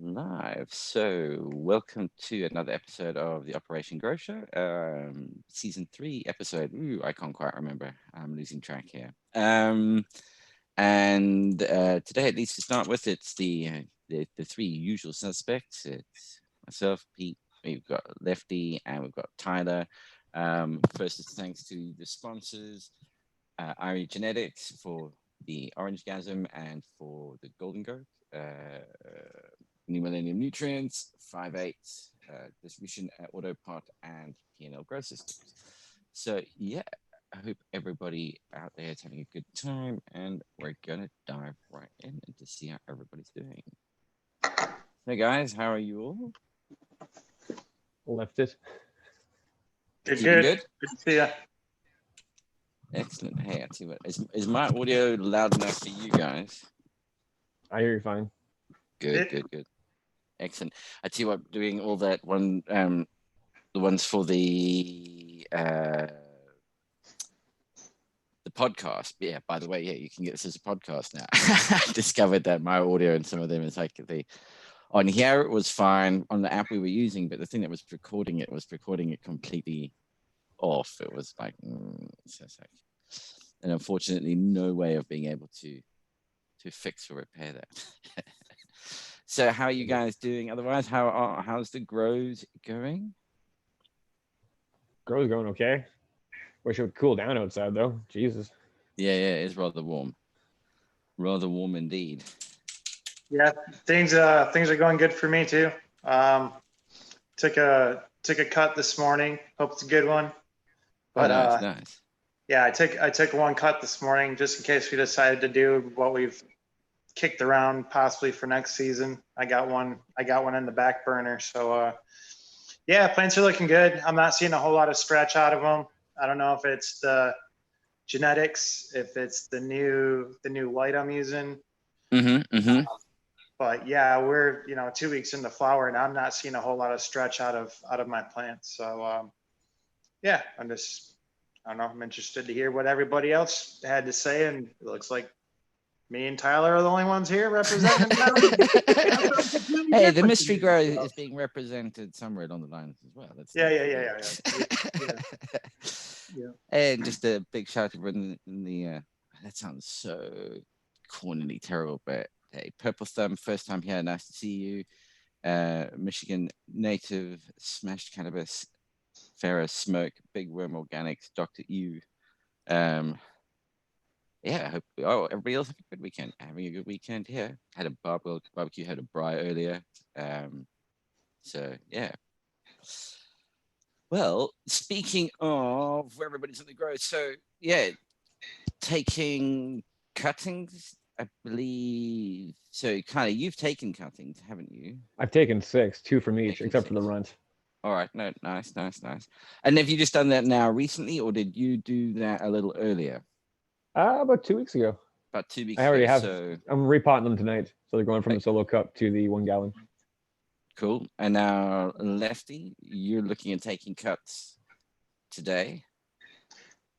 live. So, welcome to another episode of the Operation Grow Show, season 3 episode. Ooh, I can't quite remember. I'm losing track here. And today, at least to start with, it's the three usual suspects. It's myself, Pete. We've got Lefty, and we've got Tyler. First, is thanks to the sponsors, Irie Genetics for the Orange Gasm and for the Golden Goat. New Millennium Nutrients, 5/8 distribution at Autopart and P&L Grow Systems. So yeah, I hope everybody out there is having a good time, and we're gonna dive right in and to see how everybody's doing. Hey guys, how are you all? Left it. Good. Good to see you. Excellent. Hey, I see what is my audio loud enough for you guys? I hear you fine. Good. Excellent. I tell you what, doing all that one, the ones for the podcast. Yeah, by the way, yeah, you can get this as a podcast now. I discovered that my audio and some of them is like on here it was fine on the app we were using, but the thing that was recording it completely off. It was like, and unfortunately, no way of being able to fix or repair that. So how are you guys doing? Otherwise, how's the grows going? Grow's going okay. Wish it would cool down outside though. Jesus. Yeah, it's rather warm. Rather warm indeed. Yeah, things are going good for me too. Took a cut this morning. Hope it's a good one. But nice. Yeah, I took one cut this morning just in case we decided to do what we've kicked around possibly for next season. I got one in the back burner. So yeah, plants are looking good. I'm not seeing a whole lot of stretch out of them. I don't know if it's the genetics, if it's the new light I'm using. But yeah, we're 2 weeks into flower and I'm not seeing a whole lot of stretch out of my plants. So yeah, I'm interested to hear what everybody else had to say, and it looks like me and Tyler are the only ones here representing them. Hey, the mystery grow is being represented somewhere along the lines as well. Yeah. And just a big shout out to everyone in the that sounds so cornily terrible, but hey, Purple Thumb, first time here, nice to see you. Michigan native, smashed cannabis, Ferris Smoke, Big Worm Organics, Dr. U. Yeah, I hope everybody else having a good weekend here. Had a barbecue, had a braai earlier. So yeah. Well, speaking of where everybody's on the grow, so yeah, taking cuttings, I believe. So kind of, you've taken cuttings, haven't you? I've taken 6, 2 from each, except for the runt. All right, no, nice. And have you just done that now recently, or did you do that a little earlier? About 2 weeks ago. About 2 weeks I already ago, have. So I'm repotting them tonight, so they're going from the solo cup to the 1 gallon. Cool. And now, Lefty, you're looking at taking cuts today.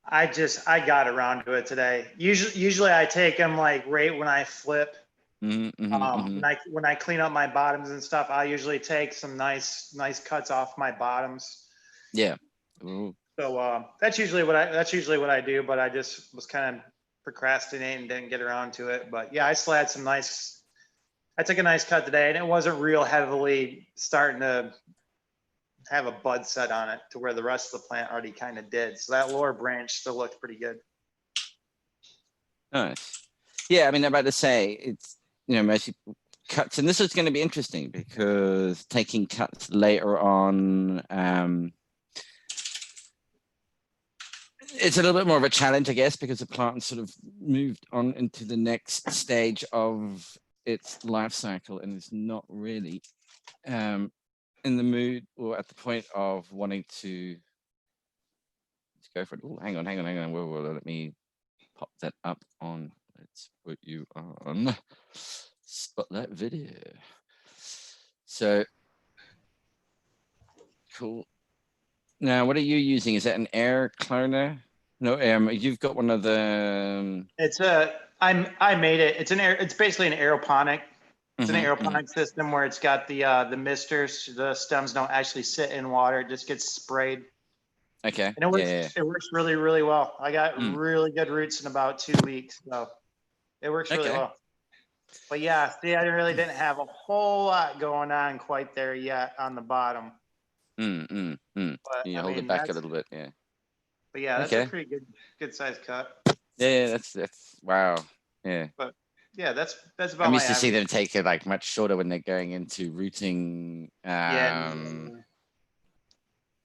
I got around to it today. Usually I take them like right when I flip. When I clean up my bottoms and stuff, I usually take some nice cuts off my bottoms. Yeah. Ooh. So that's usually what I do, but I just was kind of procrastinating and didn't get around to it. But yeah, I still had I took a nice cut today, and it wasn't real heavily starting to have a bud set on it to where the rest of the plant already kind of did. So that lower branch still looked pretty good. Nice. Yeah, I mean, I'm about to say it's, mostly cuts, and this is going to be interesting because taking cuts later on, it's a little bit more of a challenge, I guess, because the plant sort of moved on into the next stage of its life cycle and is not really in the mood or at the point of wanting to go for it. Oh, hang on. Whoa, let me pop that up on. Let's put you on Spotlight Video. So cool. Now, what are you using? Is that an air cloner? No, you've got one of the. I made it. It's basically an aeroponic. It's an Mhm, mhm. aeroponic system where it's got the misters. The stems don't actually sit in water; it just gets sprayed, Okay. and it Yeah, works. yeah. It works really, really well. I got Mm. really good roots in about 2 weeks, so it works really Okay. well. But yeah, see, I really didn't have a whole lot going on quite there yet on the bottom. Mm, mm, mm. But You I hold it mean, back a little bit. Yeah. that's a Okay. pretty good size cut. Yeah, yeah, that's wow. Yeah. But yeah, that's I'm about my used to see average. them take it like much shorter when they're going into rooting. Yeah,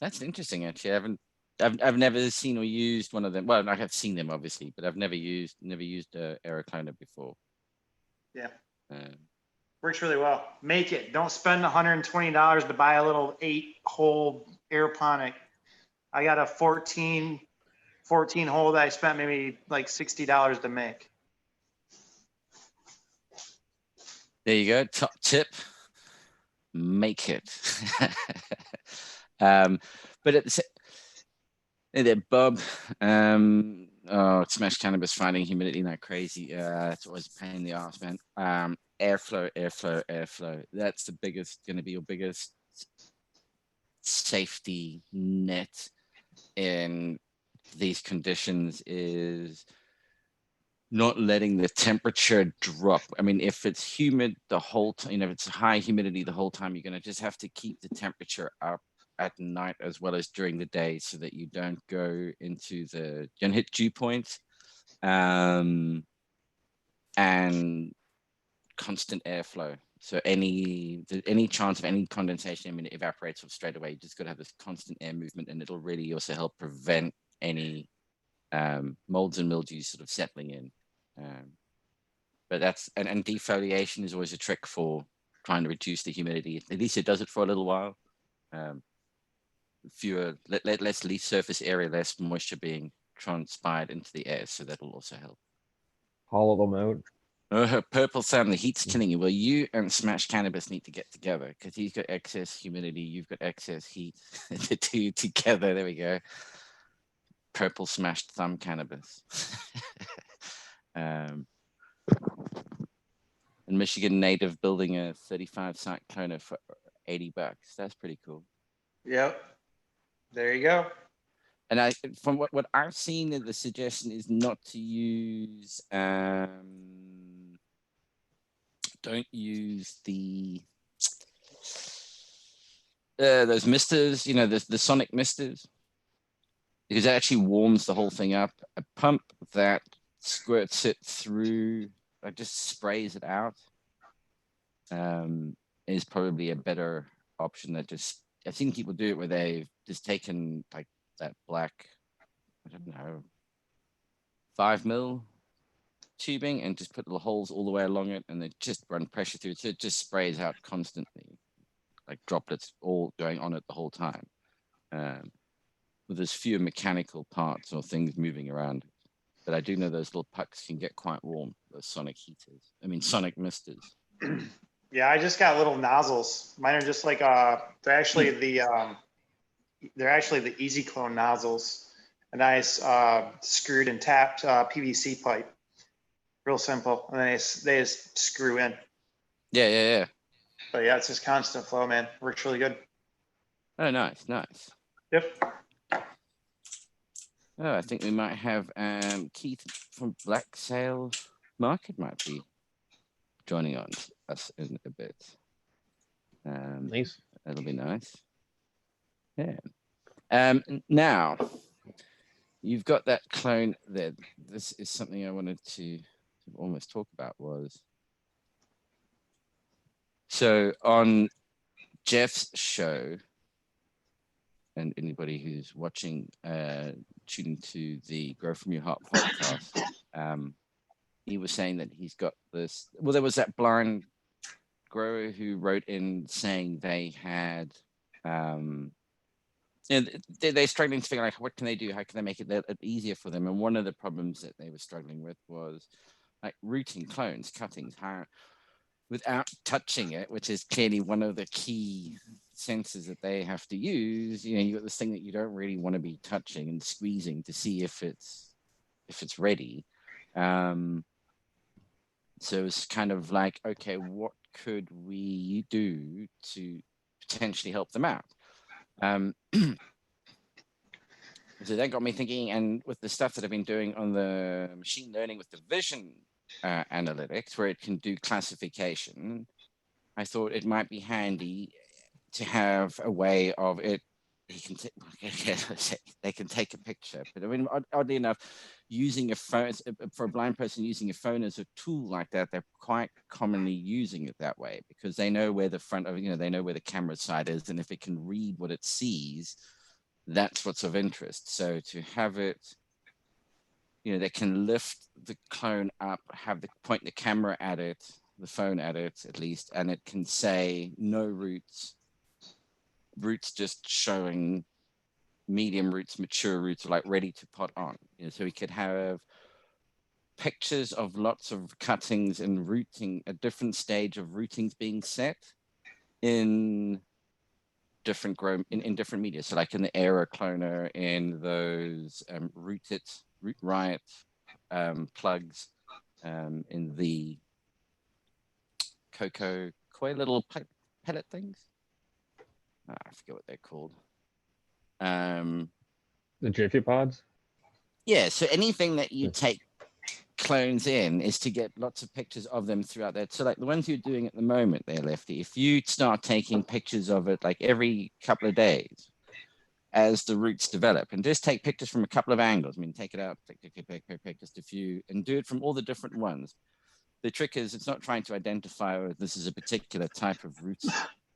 That's interesting actually. I've never seen or used one of them. Well, I have seen them obviously, but I've never used a Aerocliner before. yeah, Um, works really well. Make it. Don't spend $120 to buy a little 8-hole aeroponic. I got a 14 hole that I spent maybe like $60 to make. there you go. Top tip. Make it. um, but at the same hey there, Bob. Smash Cannabis finding humidity like crazy. It's always a pain in the ass, man. Airflow. That's going to be your biggest safety net in these conditions is not letting the temperature drop. I mean, if it's humid the whole time, if it's high humidity the whole time, you're going to just have to keep the temperature up at night as well as during the day so that you don't go into you don't hit dew points and constant airflow. So any chance of any condensation, I mean, it evaporates off straight away. You just got to have this constant air movement, and it'll really also help prevent any molds and mildews sort of settling in. But and defoliation is always a trick for trying to reduce the humidity. At least it does it for a little while. Less leaf surface area, less moisture being transpired into the air, so that'll also help. Hollow them out. Purple Sam, the heat's killing you. Well, you and Smash Cannabis need to get together because he's got excess humidity, you've got excess heat. The two together, there we go. Purple Smashed Thumb Cannabis. And Michigan native building a 35 site cloner for $80. That's pretty cool. Yep. There you go. And from what I've seen, the suggestion is not to use don't use those misters, the sonic misters, because it actually warms the whole thing up. A pump that squirts it through, like just sprays it out, is probably a better option. I've seen people do it where they've just taken like that black, I don't know, 5 mil tubing and just put little holes all the way along it, and they just run pressure through it, so it just sprays out constantly, like droplets all going on it the whole time. With as fewer mechanical parts or things moving around. But I do know those little pucks can get quite warm, those sonic misters. Yeah, I just got little nozzles. Mine are just like they're actually the Easy Clone nozzles, and I screwed and tapped PVC pipe, real simple, and then they just screw in. Yeah. But yeah, it's just constant flow, man. Works really good. Oh, nice. Yep. Oh, I think we might have Keith from Black Sail Market might be joining us in a bit. Nice. That'll be nice. Yeah. Now, you've got that clone there. This is something I wanted to almost talk about so on Jeff's show, and anybody who's watching, tuning to the Grow From Your Heart podcast, he was saying that he's got this. Well, there was that blind grower who wrote in saying they had, they're struggling to figure out what can they do, how can they make it easier for them. And one of the problems that they were struggling with was like rooting clones, cuttings, without touching it, which is clearly one of the key sensors that they have to use. You got this thing that you don't really want to be touching and squeezing to see if it's ready. So it's kind of like, okay, what could we do to potentially help them out? So that got me thinking, and with the stuff that I've been doing on the machine learning with the vision analytics, where it can do classification, I thought it might be handy to have a way of it. He can they can take a picture, but I mean, oddly enough, using a phone for a blind person, using a phone as a tool like that, they're quite commonly using it that way because they know where the front of, they know where the camera side is, and if it can read what it sees, that's what's of interest. So to have it, they can lift the clone up, have the point the camera at it, the phone at it at least, and it can say no roots just showing medium roots, mature roots, like ready to pot on. So we could have pictures of lots of cuttings and rooting, a different stage of rootings being set in different in different media. So like in the Aero cloner, in those root riot plugs, in the Coco Koi little pellet things. I forget what they're called. The Jiffy Pods? Yeah, so anything that you take clones in is to get lots of pictures of them throughout that. So like the ones you're doing at the moment there, Lefty, if you start taking pictures of it like every couple of days as the roots develop, and just take pictures from a couple of angles. I mean, take it out, pick just a few, and do it from all the different ones. The trick is it's not trying to identify, oh, this is a particular type of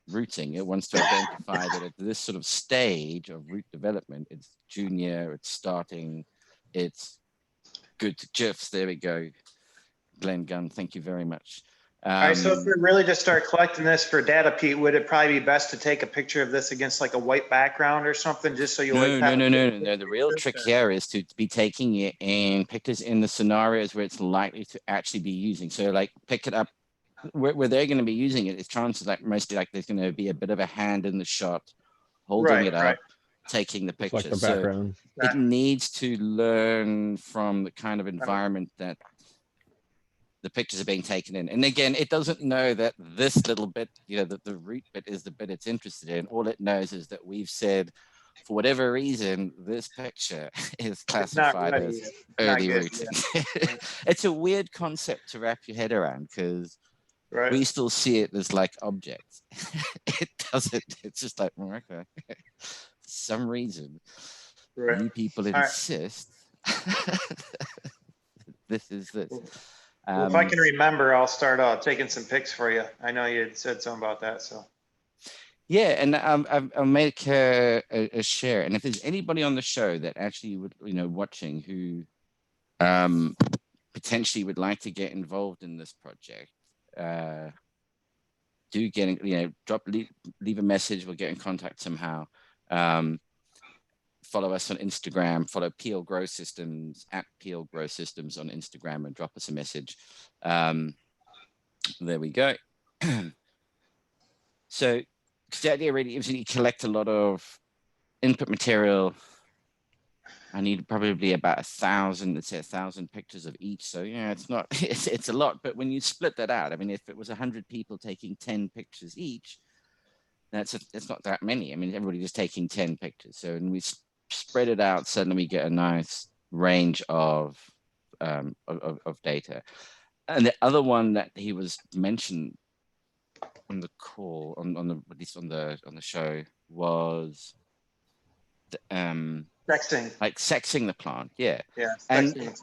rooting. It wants to identify that at this sort of stage of root development, it's junior, it's starting, it's good GIFs. There we go. Glenn Gunn, thank you very much. All right, so if we really just start collecting this for data, Pete, would it probably be best to take a picture of this against like a white background or something, just so you No. The real trick here is to be taking it and pictures in the scenarios where it's likely to actually be using. So like pick it up where they're going to be using it. It's chances like mostly like there's going to be a bit of a hand in the shot, holding it up, taking the picture. Like the background. So it needs to learn from the kind of environment that the pictures are being taken in. And again, it doesn't know that this little bit, that the root bit is the bit it's interested in. All it knows is that we've said, for whatever reason, this picture is classified as early rooting. Yeah. It's a weird concept to wrap your head around because we still see it as like objects. It doesn't. It's just like, okay. For some reason, you people insist this is this. Well, if I can remember, I'll start taking some pics for you. I know you had said something about that, so. Yeah, and I'll make a share. And if there's anybody on the show that actually would, watching who potentially would like to get involved in this project, do get, leave a message. We'll get in contact somehow. Follow us on Instagram, follow PL Grow Systems at PL Grow Systems on Instagram and drop us a message. There we go. So the idea really is you collect a lot of input material. I need probably about 1,000, let's say 1,000 pictures of each. So yeah, it's not, it's a lot, but when you split that out, I mean, if it was 100 people taking 10 pictures each, it's not that many. I mean, everybody just taking 10 pictures. So, and we spread it out, suddenly we get a nice range of data. And the other one that he was mentioned on the call, at least on the show, was sexing. Like sexing the plant, yeah. Yeah, and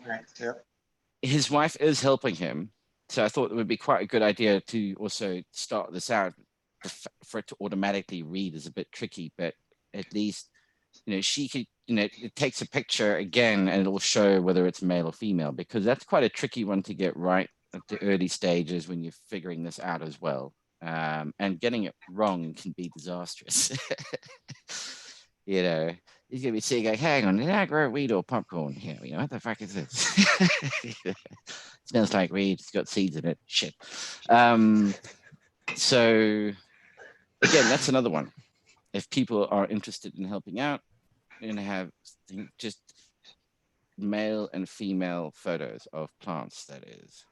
his wife is helping him, so I thought it would be quite a good idea to also start this out. For it to automatically read is a bit tricky, but at least she could, it takes a picture again and it will show whether it's male or female, because that's quite a tricky one to get right at the early stages when you're figuring this out as well. And getting it wrong can be disastrous. He's gonna be saying, like, hang on, did I grow weed or popcorn here? What the fuck is this? Smells like weed, it's got seeds in it. Shit. So again, that's another one. If people are interested in helping out, you're going to have just male and female photos of plants, that is.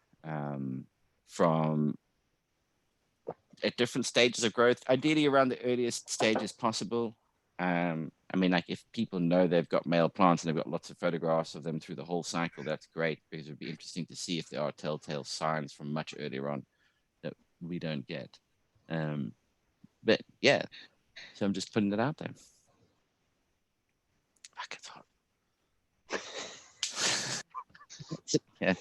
from at different stages of growth, ideally around the earliest stages possible. I mean, like if people know they've got male plants and they've got lots of photographs of them through the whole cycle, that's great, because it'd be interesting to see if there are telltale signs from much earlier on that we don't get. But yeah, so I'm just putting it out there. Fuck, it's hot. Yeah,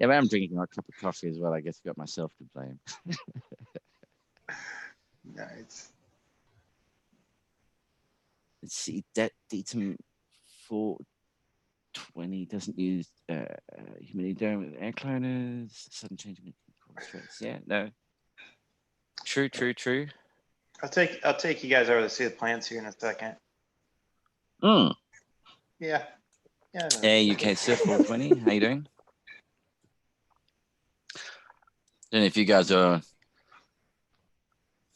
but I'm drinking a cup of coffee as well. I guess I've got myself to blame. Nice. Let's see, that datum 420 doesn't use humidity dome with air cleaners, sudden change in stress. Yeah, no. True. I'll take you guys over to see the plants here in a second. Yeah. Yeah. no. Hey, UK Surf 420, how you doing? Don't know if you guys are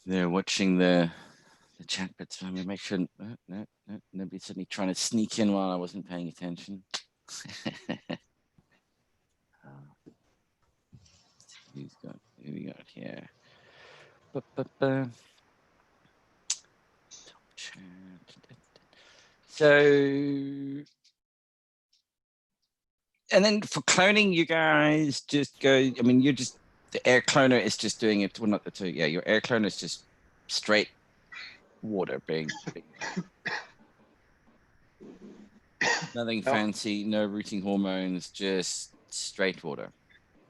there watching the chat, but let me make sure no, nobody's suddenly trying to sneak in while I wasn't paying attention. Who we got here? So, and then for cloning, you guys just go. I mean, you're just the air cloner is just doing it. Well, not the two. Yeah, your air cloner is just straight water, being nothing fancy, no rooting hormones, just straight water.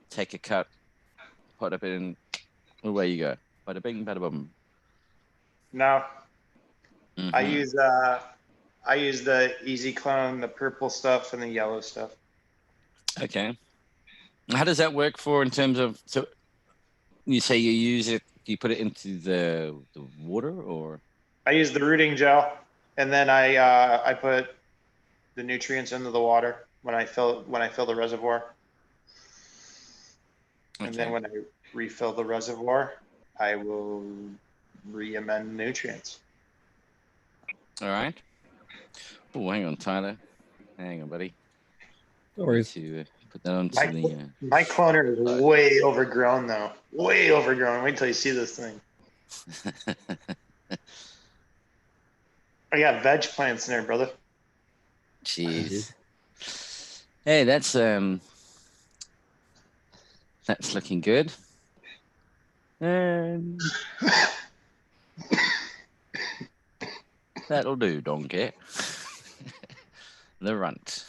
Take a cup, put it in, away you go. Bada bing, bada boom. No, Mhm. I use the Easy Clone, the purple stuff and the yellow stuff. Okay. How does that work for in terms of, so you say you use it, do you put it into the water or? I use the rooting gel, and then I put the nutrients into the water when I fill the reservoir, and then Okay. when I refill the reservoir, I will re-amend nutrients. All right. Oh, hang on, Tyler. Hang on, buddy. No Need worries. to put that onto My- the. My cloner is way overgrown though. Way overgrown. Wait till you see this thing. I got veg plants in there, brother. Jeez. Hey, that's looking good. That'll do, donkey. The runt.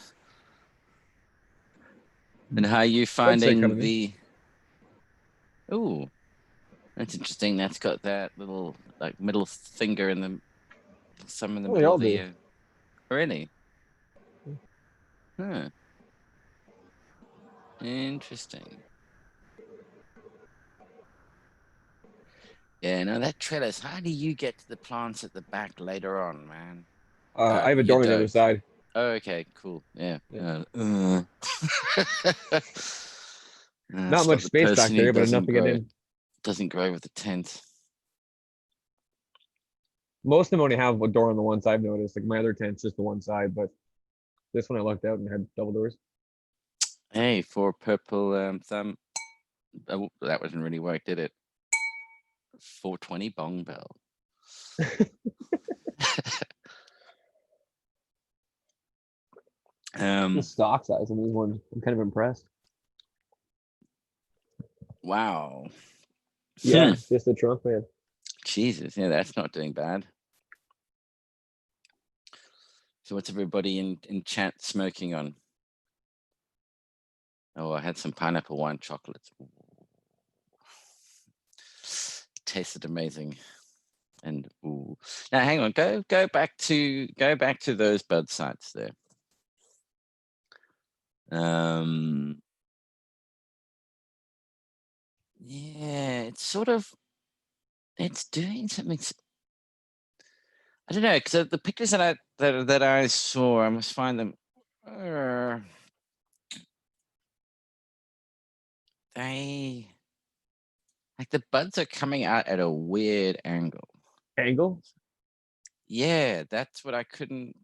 And how are you finding coming in. the? Oh, that's interesting. That's got that little like middle finger in the some in the Oh, they middle all of the. do. Really? Huh. Interesting. Yeah, no, that trellis. How do you get to the plants at the back later on, man? I have a You door on the other don't. side. Oh, okay, cool. Yeah. Yeah. Not Not much space back there, but enough to get in. Doesn't grow with the tent. Most of them only have a door on the one side, I've noticed. Like my other tent's just the one side, but this one I lucked out and had double doors. Hey, for purple thumb. Oh, that wasn't really work, did it? 420 bong bell. The stock size on these ones, I'm kind of impressed. Wow. Yeah, just the trunk, man. Jesus, yeah, that's not doing bad. So what's everybody in chat smoking on? Oh, I had some pineapple wine chocolates. Tasted amazing. And ooh. Now hang on, go back to those bud sites there. Yeah, it's sort of, it's doing something. I don't know, because the pictures that I saw, I must find them. They like the buds are coming out at a weird angle. Angle? Yeah, that's what I couldn't.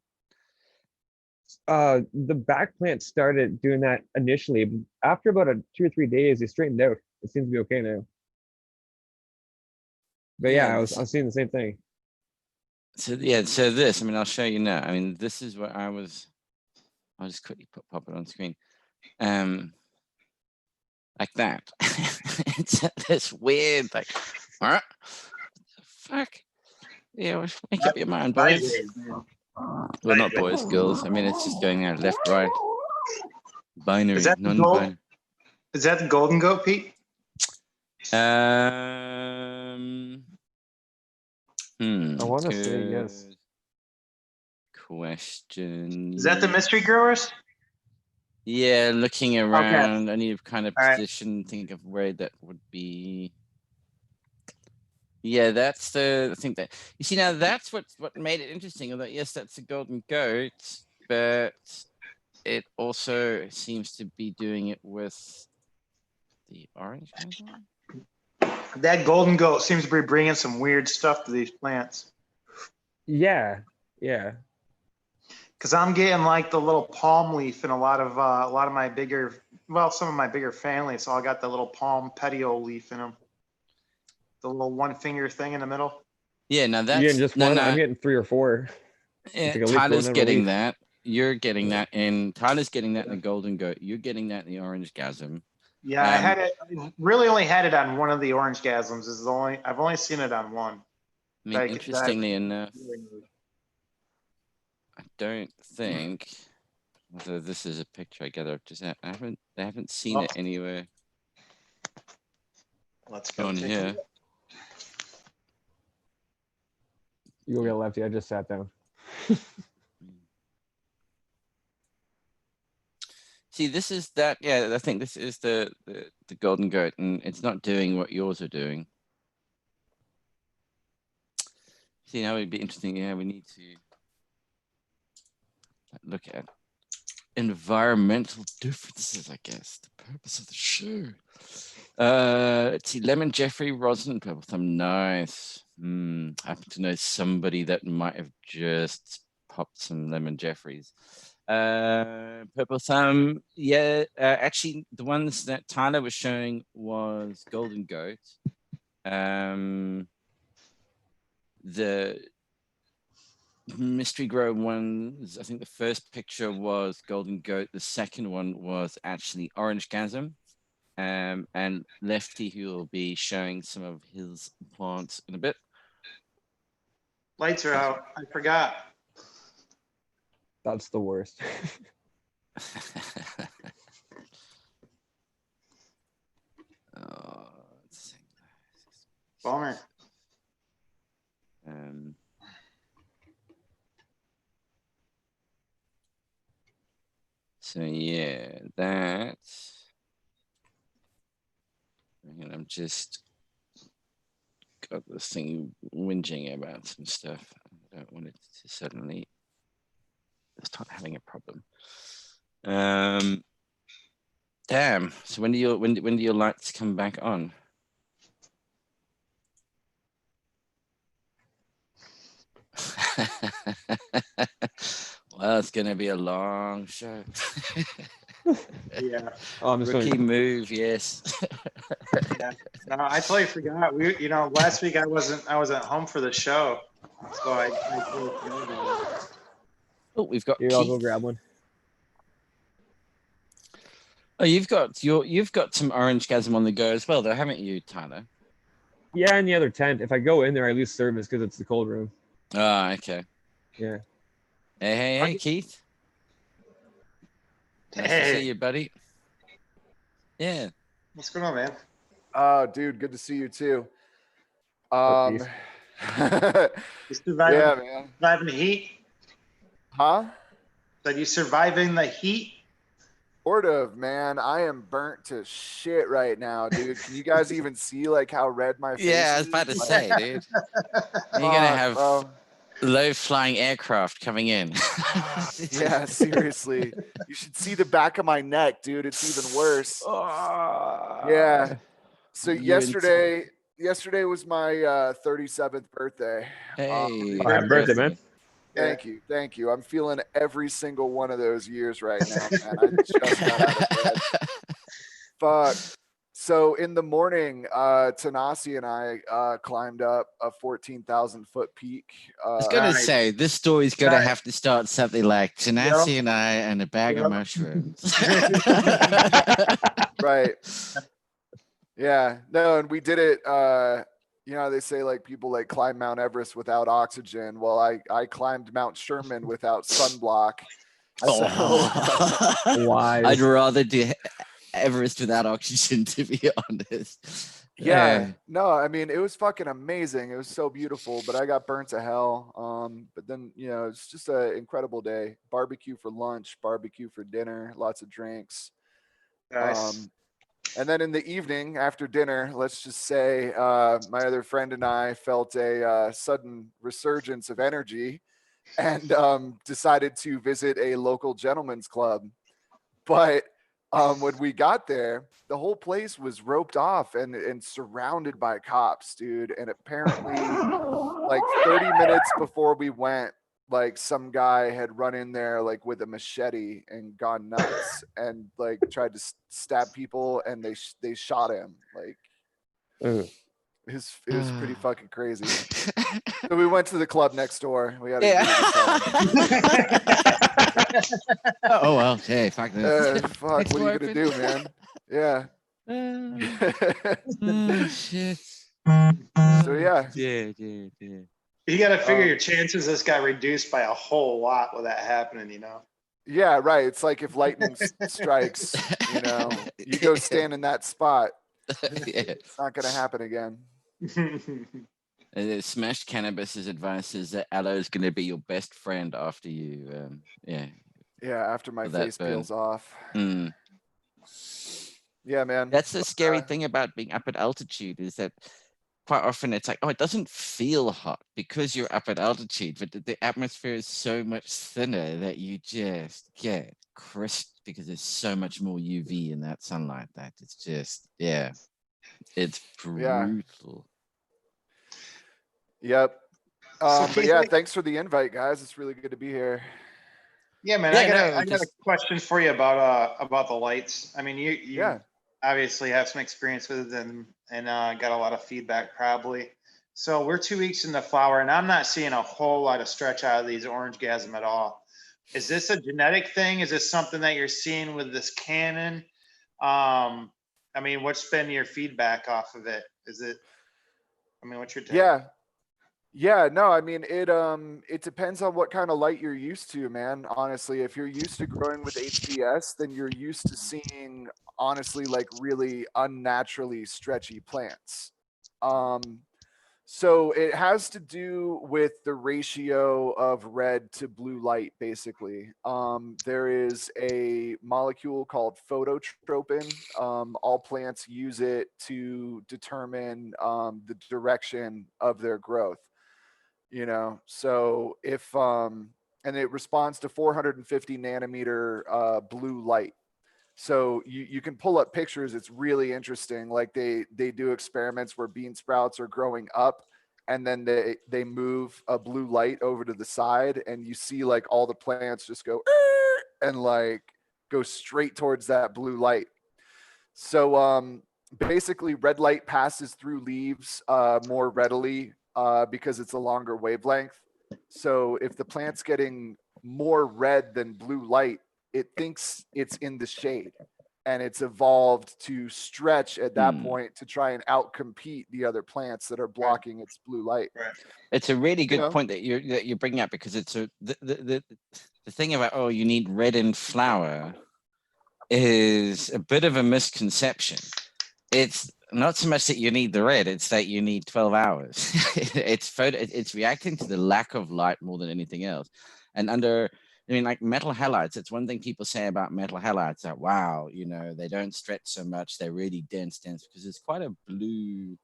The back plant started doing that initially. But after about 2 or 3 days, they straightened out. It seems to be okay now. But Yeah, yeah, I this- was seeing the same thing. So yeah, so this, I mean, I'll show you now. I mean, this is what I was. I'll just quickly pop it on screen. Like that. It's this weird, like, what the fuck? Yeah, make up your mind, boys. Sideways, man. Well, not boys, girls. I mean, it's just going out left, right. Binary, that the goal? non-binary. Is that the golden goat, Pete? I wanna say yes. good Question. Is that the mystery growers? Yeah, looking around, any kind of All right. position, think of where that would be. Yeah, that's the thing that you see now. That's what made it interesting. Although yes, that's a golden goat, but it also seems to be doing it with the orange. That golden goat seems to be bringing some weird stuff to these plants. Yeah, yeah. Cause I'm getting like the little palm leaf in a lot of my bigger, well, some of my bigger families. So I got the little palm petiole leaf in them. The little one finger thing in the middle. Yeah, now You that's getting just no, one? no, I'm getting 3 or 4. yeah, like a leaf Tyler's going, getting leaf. that. You're getting Yeah. that in Tyler's getting that in the golden goat. You're getting that in the orange gasm. Yeah, I had it. Really, only had it on one of the orange gasms. Is the only I've only seen it on one. I mean, Like, interestingly enough, I don't think whether this is a picture I gather. Just I haven't seen it anywhere Let's go. on take a here. look. You go get lefty. I just sat down. See, this is that. Yeah, I think this is the golden goat, and it's not doing what yours are doing. See, now it'd be interesting. Yeah, we need to look at environmental differences, I guess. The purpose of the show. Let's see, Lemon Jeffrey, Rosin, Purple Thumb. Nice. I happen to know somebody that might have just popped some Lemon Jeffreys. Purple Thumb. Yeah, actually, the ones that Tyler was showing was Golden Goat. The Mystery Grow ones, I think the first picture was Golden Goat. The second one was actually Orange Gasm. And Lefty, who will be showing some of his plants in a bit. Lights are out. I forgot. That's the worst. Let's see. Bummer. So yeah, that's. And I'm just got this thing whinging about some stuff. I don't want it to suddenly start having a problem. Damn. So when do your lights come back on? Well, it's gonna be a long show. Yeah. Oh, I'm just Rookie going. move, yes. Yeah. No, I totally forgot. Last week I wasn't home for the show, so I totally forgot about it. Oh, we've got Here, I'll go Keith. grab one. Oh, you've got some orange gasm on the go as well, though, haven't you, Tyler? Yeah, in the other tent. If I go in there, I lose service because it's the cold room. Ah, okay. Yeah. Hey, Keith. Nice to Hey, see you, buddy. Yeah. what's going on, man? Oh, dude, good to see you too. Oh, peace. You surviving, Yeah, man. surviving the heat? Huh? Said you surviving the heat? Sort of, man. I am burnt to shit right now, dude. Can you guys even see like how red my face Yeah, I was is? about to Like, say, dude. You're gonna fuck, have bro. low-flying aircraft coming in. Yeah, seriously. You should see the back of my neck, dude. It's even worse. Yeah. So You yesterday was my 37th birthday. Hey. Happy birthday, man. Thank you. I'm feeling every single one of those years right now, man. I just got out of bed. Fuck. So in the morning, Tanasi and I climbed up a 14,000-foot peak. I was gonna Nice. say this story's gonna Nice. have to start something like Tanasi and I and a bag of Yep. mushrooms. Right. Yeah. No, and we did it. You know, they say like people like climb Mount Everest without oxygen. Well, I climbed Mount Sherman without sunblock. Oh. Wise. I'd rather do Everest without oxygen, to be honest. Yeah. No, I mean, it was fucking amazing. It was so beautiful, but I got burnt to hell. But then, you know, it's just an incredible day. Barbecue for lunch, barbecue for dinner, lots of drinks. Nice. And then in the evening after dinner, let's just say my other friend and I felt a sudden resurgence of energy and decided to visit a local gentleman's club. But when we got there, the whole place was roped off and surrounded by cops, dude. And apparently, like 30 minutes before we went, like some guy had run in there like with a machete and gone nuts and like tried to stab people, and they shot him. Like Ugh. it was pretty fucking crazy. So we went to the club next door. We had a Yeah. really good time. Oh well, hey, fuck this. Fuck, what are you gonna do, man? Yeah. Oh, shit. So yeah. Yeah. You got to figure Um, your chances this got reduced by a whole lot with that happening, you know? Yeah, right. It's like if lightning strikes, you know, you go stand in that spot. Yeah. It's not gonna happen again. Smashed Cannabis's advice is that aloe is going to be your best friend after you. Yeah. Yeah, after my For that face burn. peels off. Mm. Yeah, man. That's the scary thing about being up at altitude is that quite often it's like, oh, it doesn't feel hot because you're up at altitude, but the atmosphere is so much thinner that you just get crisp because there's so much more UV in that sunlight that it's just, yeah, it's Yeah. brutal. Yep. So But Keith, yeah, like- thanks for the invite, guys. It's really good to be here. Yeah, man, Yeah, I no, got a just- question for you about the lights. I mean, you Yeah. obviously have some experience with them and got a lot of feedback probably. So we're 2 weeks in the flower and I'm not seeing a whole lot of stretch out of these orange gasm at all. Is this a genetic thing? Is this something that you're seeing with this Canon? I mean, what's been your feedback off of it? Is it, I mean, what's your take? Yeah. Yeah, no, I mean it depends on what kind of light you're used to, man. Honestly, if you're used to growing with HPS, then you're used to seeing honestly like really unnaturally stretchy plants. So it has to do with the ratio of red to blue light, basically. There is a molecule called phototropin. All plants use it to determine the direction of their growth. You know, so if and it responds to 450 nanometer blue light. So you can pull up pictures. It's really interesting. Like they do experiments where bean sprouts are growing up, and then they move a blue light over to the side, and you see like all the plants just go and like go straight towards that blue light. So basically, red light passes through leaves more readily because it's a longer wavelength. So if the plant's getting more red than blue light, it thinks it's in the shade, and it's evolved to stretch at that point to try and outcompete the other plants that are blocking its blue light. It's a really good know? point that you're bringing up because it's the thing about, oh, you need red in flower is a bit of a misconception. It's not so much that you need the red, it's that you need 12 hours. It's reacting to the lack of light more than anything else. And I mean, like metal halides, it's one thing people say about metal halides that, wow, you know, they don't stretch so much, they're really dense, because it's quite a blue,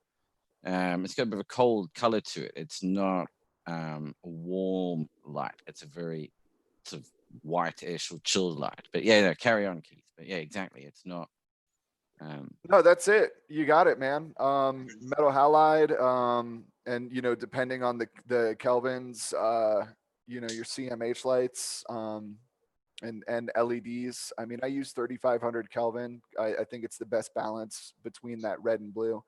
it's got a bit of a cold color to it. It's not a warm light. It's a very sort of whitish or chilled light. But yeah, no, carry on, Keith. But yeah, exactly. It's not. No, that's it. You got it, man. Metal halide, and you know, depending on the kelvins, you know, your CMH lights, and LEDs. I mean, I use 3500 Kelvin. I think it's the best balance between that red and blue.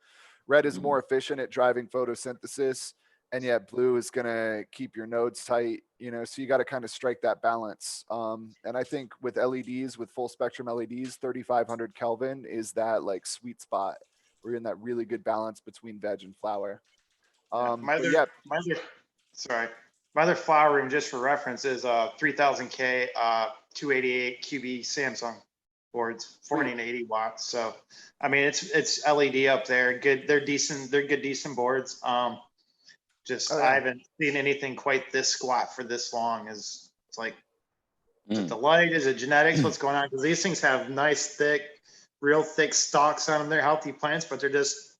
Red is more efficient at driving photosynthesis, and yet blue is gonna keep your nodes tight, so you got to kind of strike that balance. And I think with LEDs, with full spectrum LEDs, 3500 Kelvin is that like sweet spot. We're in that really good balance between veg and flower. My But other, yeah, my other, sorry, my other flower room, just for reference, is 3000K 288 QB Samsung boards, 480 watts. So, I mean, it's LED up there. Good, they're decent. They're good, decent boards. Just Oh, yeah. I haven't seen anything quite this squat for this long. It's like, is it Mm. the light? Is it genetics? What's going on? Because these things have nice, thick, real thick stalks on them. They're healthy plants, but they're just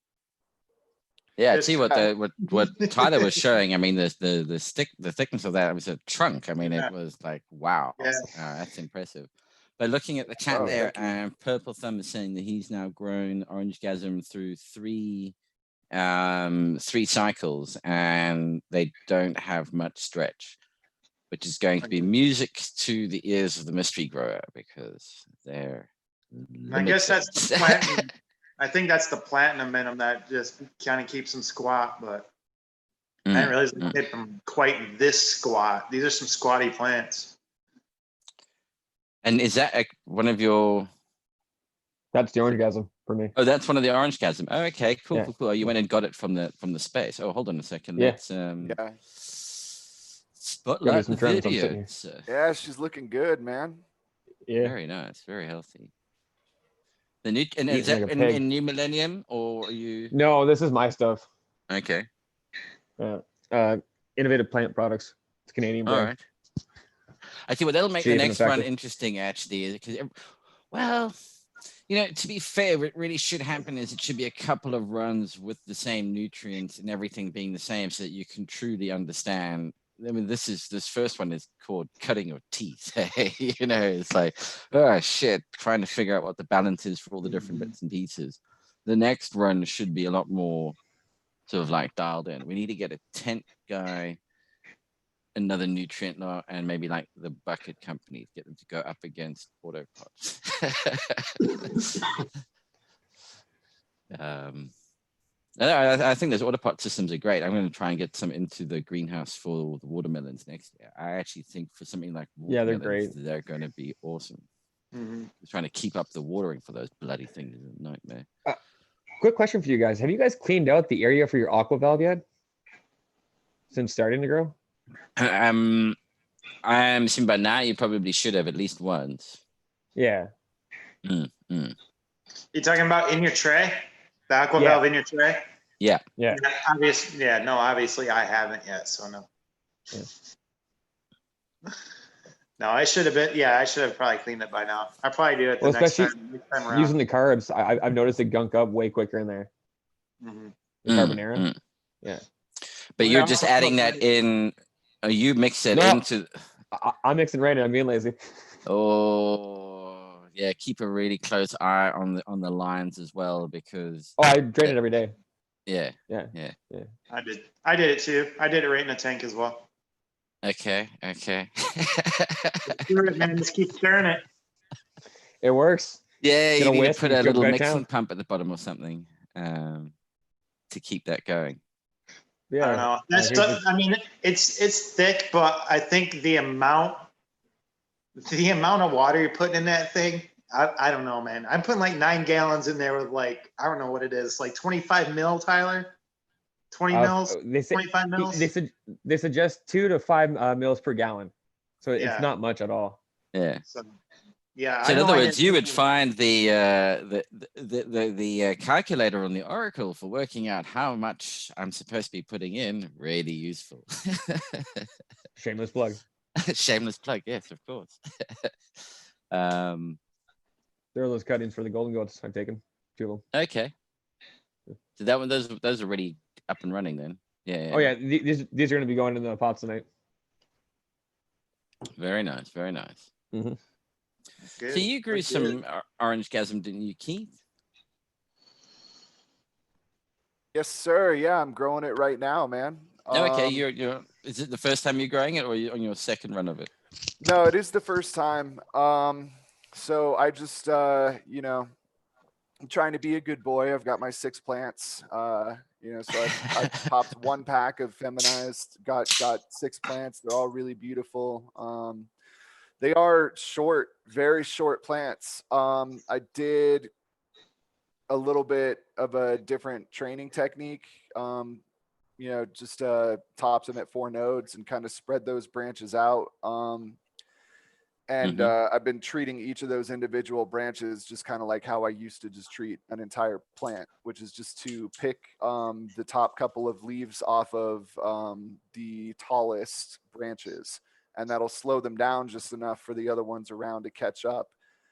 Yeah, I Just- see what Tyler was showing. I mean, the thickness of that was a trunk. I mean, Yeah. it was like, wow, Yeah. that's impressive. But looking at the chat Oh, there, thank you. Purple Thumb is saying that he's now grown Orange Gasm through three cycles, and they don't have much stretch, which is going to be music to the ears of the mystery grower because they're. I guess that's the limited. platinum. I think that's the platinum in them that just kind of keeps them squat, but I didn't realize they hit them quite this squat. These are some squatty plants. And is that one of your? That's the orgasm for me. Oh, that's one of the orange chasm. Oh, okay, cool, Yeah. cool, cool. Oh, you went and got it from the space. Oh, hold on a second. Yeah. Let's Yeah. spotlight the some trims, I'm video. sitting here. It's, Yeah, she's looking good, man. Yeah. very nice, very healthy. The new and Eating is that like a pig. in New Millennium or are you? No, this is my stuff. Okay, Innovative Plant Products. It's Canadian all brand. right. I see. Well, that'll make Cheap the and next one effective. interesting, actually, because well, to be fair, what really should happen is it should be a couple of runs with the same nutrients and everything being the same, so that you can truly understand. I mean, this first one is called cutting your teeth. It's like, oh shit, trying to figure out what the balance is for all the different bits and pieces. The next run should be a lot more sort of like dialed in. We need to get a tent guy, another nutrient law, and maybe like the bucket companies, get them to go up against autopots. I think those autopot systems are great. I'm going to try and get some into the greenhouse for the watermelons next year. I actually think for something like Yeah, they're watermelons, great. they're going to be awesome. Mhm. Trying to keep up the watering for those bloody things is a nightmare. Quick question for you guys. Have you guys cleaned out the area for your aqua valve yet? Since starting to grow? I'm assuming by now you probably should have at least once. Yeah. You talking about in your tray? The aqua Yeah. valve in your tray? Yeah. Obviously I haven't yet, so no. Yeah. No, I should have been. Yeah, I should have probably cleaned it by now. I probably do it the Well, next especially time around. Using the carbs, I've noticed it gunk up way quicker in there. Mhm. The carbonara. Yeah. But Yeah, you're I'm just also adding that looking- in. You mix it No. into. I'm mixing right now. I'm being lazy. Oh yeah, keep a really close eye on the lines as well, because Oh, I drain it every day. yeah. I did it too. I did it right in the tank as well. Okay. Stir it, man. Just keep stirring it. It works. Yeah, Get you a need whisk to put and a go little back mixing down. pump at the bottom or something to keep that going. Yeah. I don't know. That's here's just, I mean, it's thick, but I think the amount of water you're putting in that thing, I don't know, man. I'm putting like 9 gallons in there with like, I don't know what it is, like 25 mil, Tyler? 20 mils? They say 25 mils? they suggest 2 to 5 mils per gallon, so Yeah. it's not much at all. Yeah. So, yeah. So I in know other I words, didn't you put would it in. find the calculator on the Oracle for working out how much I'm supposed to be putting in really useful. Shameless plug. Shameless plug, yes, of course. There are those cuttings for the golden goats. I've taken 2 of them. Okay. So that one, those are already up and running then. Yeah. Oh yeah, these are going to be going in the pots tonight. Very nice, very nice. Good. So you grew That's some good. orange gasm, didn't you, Keith? Yes, sir. Yeah, I'm growing it right now, man. No, okay, you're Is it the first time you're growing it, or are you on your second run of it? No, it is the first time. So I just, you know, I'm trying to be a good boy. I've got my 6 plants. You know, so I've popped 1 pack of feminized. Got 6 plants. They're all really beautiful. They are short, very short plants. I did a little bit of a different training technique. You know, just topped them at 4 nodes and kind of spread those branches out. And I've been treating each of those individual branches just kind of like how I used to just treat an entire plant, which is just to pick the top couple of leaves off of the tallest branches, and that'll slow them down just enough for the other ones around to catch up.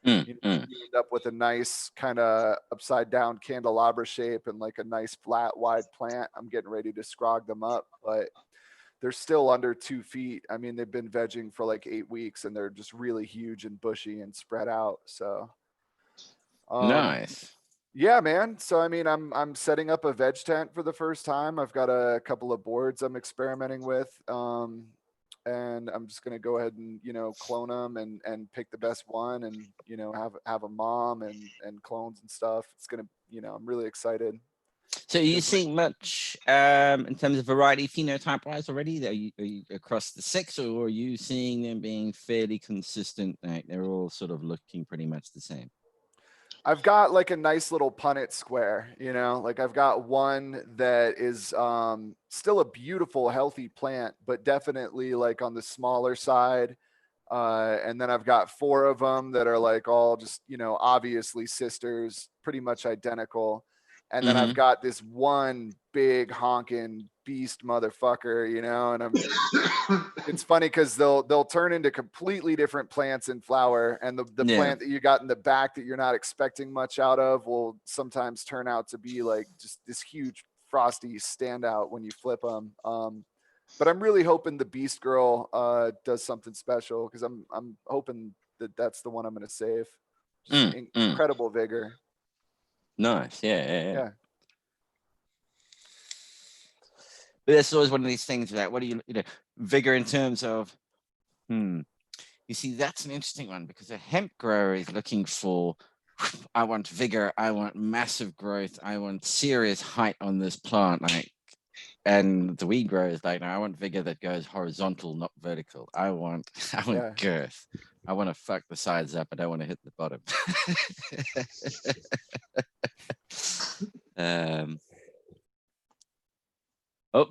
You know, you end up with a nice kind of upside down candelabra shape and like a nice flat wide plant. I'm getting ready to scrog them up, but they're still under 2 feet. I mean, they've been vegging for like 8 weeks and they're just really huge and bushy and spread out. So Nice. yeah, man. So I mean, I'm setting up a veg tent for the first time. I've got a couple of boards I'm experimenting with. And I'm just gonna go ahead and, you know, clone them and pick the best one, and, you know, have a mom and clones and stuff. It's gonna, you know, I'm really excited. So are you seeing much in terms of variety phenotype wise already? Are you across the 6, or are you seeing them being fairly consistent? Like they're all sort of looking pretty much the same. I've got like a nice little Punnett square, you know, like I've got one that is still a beautiful, healthy plant, but definitely like on the smaller side. And then I've got 4 of them that are like all just, you know, obviously sisters, pretty much identical. And then I've got this one big honking beast motherfucker, you know, and it's funny because they'll turn into completely different plants in flower, and the Yeah. plant that you got in the back that you're not expecting much out of will sometimes turn out to be like just this huge frosty standout when you flip them. But I'm really hoping the Beast Girl does something special, because I'm hoping that that's the one I'm going to save. Just incredible vigor. Nice. Yeah. Yeah. But that's always one of these things that, what do you know, vigor in terms of, you see, that's an interesting one, because a hemp grower is looking for, I want vigor, I want massive growth, I want serious height on this plant, like, and the weed grower is like, no, I want vigor that goes horizontal, not vertical. I want girth. I want to fuck the sides up. I don't want to hit the bottom.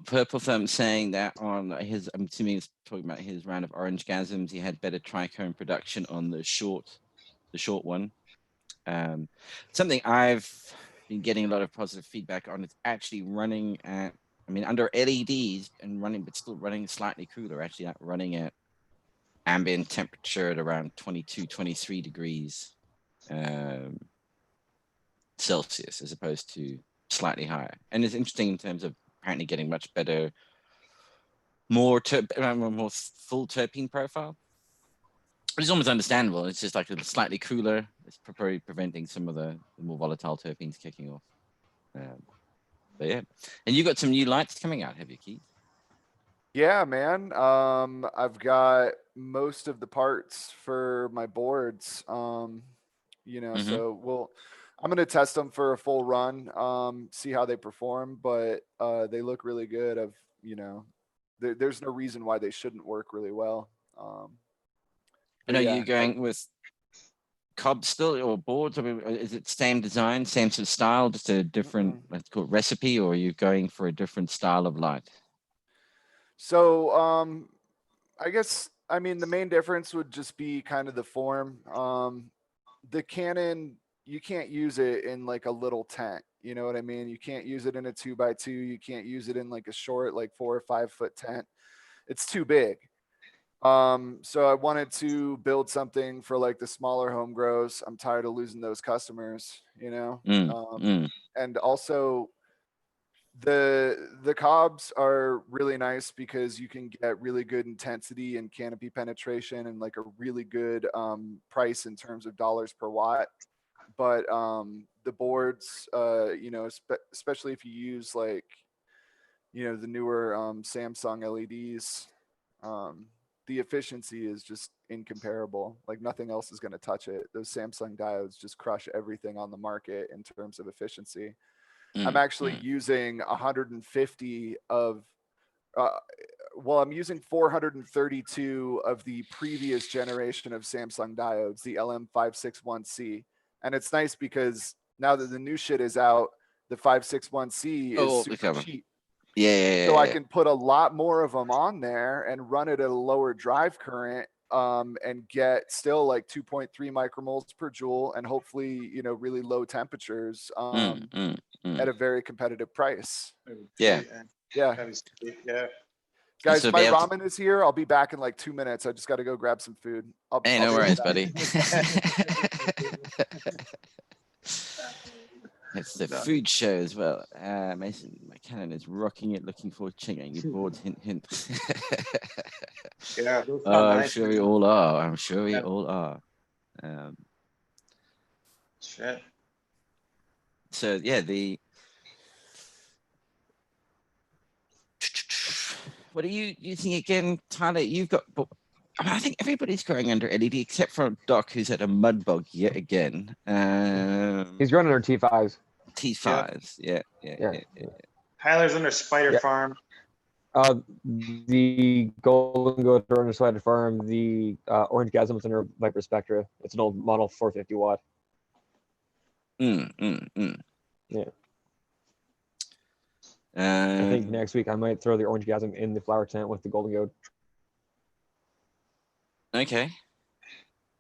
Purple Thumb saying that on his, I'm assuming he's talking about his round of orange gasms, he had better trichome production on the short one. Something I've been getting a lot of positive feedback on, it's actually running at, I mean, under LEDs and running, but still running slightly cooler, actually not running at ambient temperature at around 22, 23 degrees Celsius, as opposed to slightly higher. And it's interesting in terms of apparently getting much better, more full terpene profile. It's almost understandable. It's just like a slightly cooler. It's probably preventing some of the more volatile terpenes kicking off. But yeah, and you got some new lights coming out, have you, Keith? Yeah, man. I've got most of the parts for my boards. You know, so I'm gonna test them for a full run, see how they perform, but they look really good. You know, there's no reason why they shouldn't work really well. And are you going with cob still, or boards? I mean, is it same design, same sort of style, just a different, let's call it recipe, or are you going for a different style of light? So I guess, I mean, the main difference would just be kind of the form. The Canon, you can't use it in like a little tent. You know what I mean? You can't use it in a 2x2. You can't use it in like a short, like 4 or 5 foot tent. It's too big. So I wanted to build something for like the smaller home grows. I'm tired of losing those customers, you know? And also the cobs are really nice because you can get really good intensity and canopy penetration and like a really good price in terms of dollars per watt. But the boards, you know, especially if you use like the newer Samsung LEDs. The efficiency is just incomparable. Like nothing else is going to touch it. Those Samsung diodes just crush everything on the market in terms of efficiency. I'm actually using 150 of, I'm using 432 of the previous generation of Samsung diodes, the LM561C. And it's nice because now that the new shit is out, the 561C is super cheap. Yeah. So I can put a lot more of them on there and run it at a lower drive current, and get still like 2.3 micromoles per joule and hopefully, really low temperatures at a very competitive price. Yeah. Yeah. Yeah. Guys, So my be able to- ramen is here. I'll be back in like 2 minutes. I just got to go grab some food. Hey, I'll no be right worries, back. buddy. It's the food show as well. Mason McCannon is rocking it, looking for checking your boards. Hint, hint. Yeah. those sound I'm nice. sure we all are. I'm sure we all are. Shit. So yeah, what are you using again, Tyler? You've got. I think everybody's going under LED except for Doc, who's at a mud bog yet again. He's running our T5s. T5s, yeah. Tyler's under Spider Yeah. Farm. The Golden Goat are under Spider Farm. The Orange Gasm is under Viper Spectra. It's an old model 450 watt. Yeah. I think next week I might throw the Orange Gasm in the flower tent with the Golden Goat. Okay.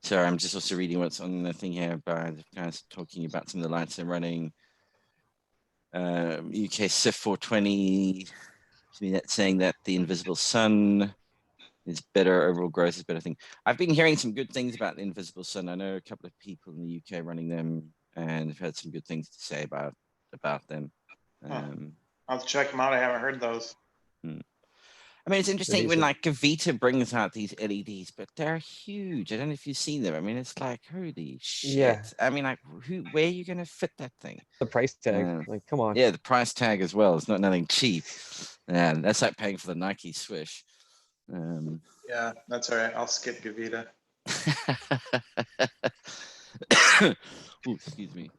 Sorry, I'm just also reading what's on the thing here by the guys talking about some of the lights they're running. UK SIF 420. To me, that's saying that the Invisible Sun is better, overall growth is better thing. I've been hearing some good things about the Invisible Sun. I know a couple of people in the UK running them, and I've had some good things to say about them. I'll check them out. I haven't heard those. I mean, it's interesting when like Gavita brings out these LEDs, but they're huge. I don't know if you've seen them. I mean, it's like, holy shit. Yeah. I mean, like, where are you going to fit that thing? The price tag, like, come on. Yeah, the price tag as well. It's not nothing cheap. Yeah, that's like paying for the Nike Swish. Yeah, that's all right. I'll skip Gavita. Ooh, excuse me.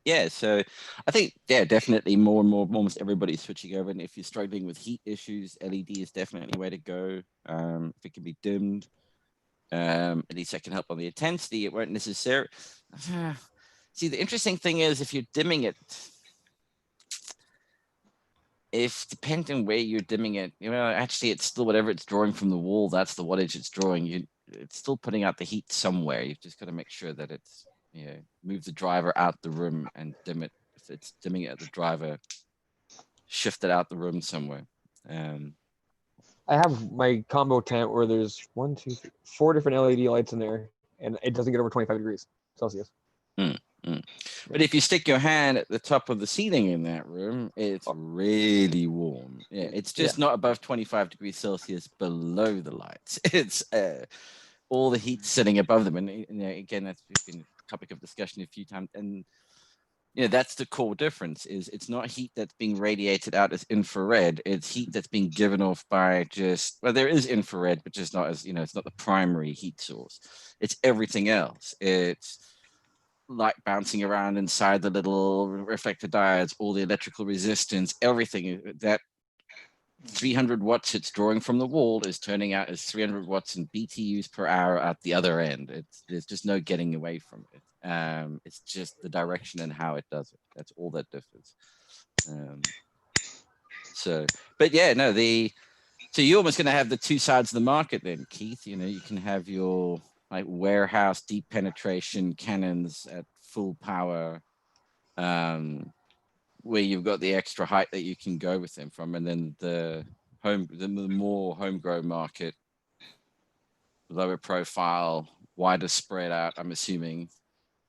Yeah, so I think, definitely more and more, almost everybody's switching over. And if you're struggling with heat issues, LED is definitely a way to go. If it can be dimmed, at least that can help on the intensity. It won't necessarily. See, the interesting thing is if you're dimming it, if depending where you're dimming it, actually it's still whatever it's drawing from the wall, that's the wattage it's drawing. It's still putting out the heat somewhere. You've just got to make sure that it's, move the driver out the room and dim it. If it's dimming it at the driver, shift it out the room somewhere. I have my combo tent where there's 1, 2, 3, 4 different LED lights in there, and it doesn't get over 25 degrees Celsius. But if you stick your hand at the top of the ceiling in that room, it's really warm. Yeah, it's just not above 25 degrees Celsius below the lights. It's all the heat sitting above them. And again, that's been a topic of discussion a few times. And that's the core difference. Is it's not heat that's being radiated out as infrared. It's heat that's being given off by there is infrared, but just not as it's not the primary heat source. It's everything else. It's light bouncing around inside the little reflector diodes, all the electrical resistance, everything. That 300 watts it's drawing from the wall is turning out as 300 watts in BTUs per hour at the other end. There's just no getting away from it. It's just the direction and how it does it. That's all that differs. So you're almost going to have the two sides of the market then, Keith. You can have your like warehouse deep penetration cannons at full power, where you've got the extra height that you can go with them from, and then the more homegrown market, lower profile, wider spread out, I'm assuming,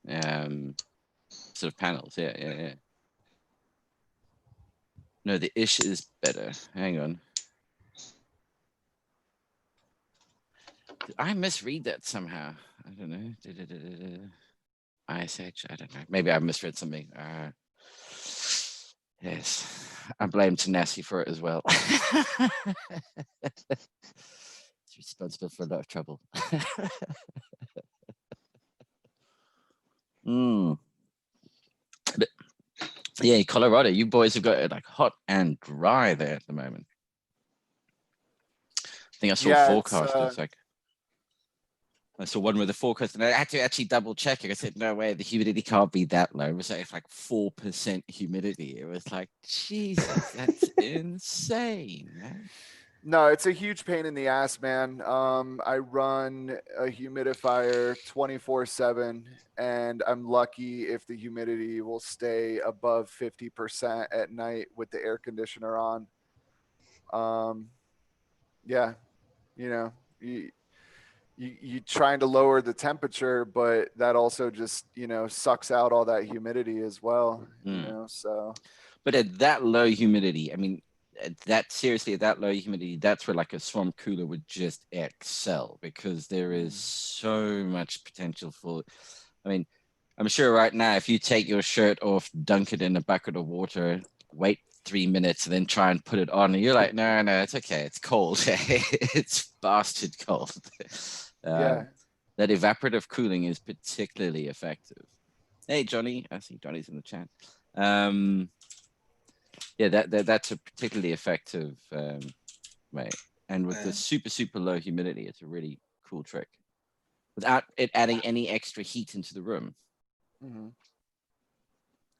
sort of panels. Yeah. No, the ish is better. Hang on. Did I misread that somehow? I don't know. ISH. I don't know. Maybe I misread something. Yes, I blame Tenacity for it as well. It's responsible for a lot of trouble. But yeah, Colorado, you boys have got it like hot and dry there at the moment. I think I saw Yeah, forecast. It's like I saw one with the forecast, and I had to actually double check it. I said, "No way, the humidity can't be that low." It was like 4% humidity. It was like, Jesus, that's insane, man. No, it's a huge pain in the ass, man. I run a humidifier 24/7, and I'm lucky if the humidity will stay above 50% at night with the air conditioner on. Yeah, you know, you trying to lower the temperature, but that also just, sucks out all that humidity as well, so. But at that low humidity, I mean, at that low humidity, that's where like a swamp cooler would just excel, because there is so much potential for, I mean, I'm sure right now, if you take your shirt off, dunk it in a bucket of water, wait 3 minutes, and then try and put it on, and you're like, no, it's okay. It's cold. It's bastard cold. Yeah. That evaporative cooling is particularly effective. Hey, Johnny. I see Johnny's in the chat. Yeah, that's a particularly effective way. And with the super low humidity, it's a really cool trick without it adding any extra heat into the room.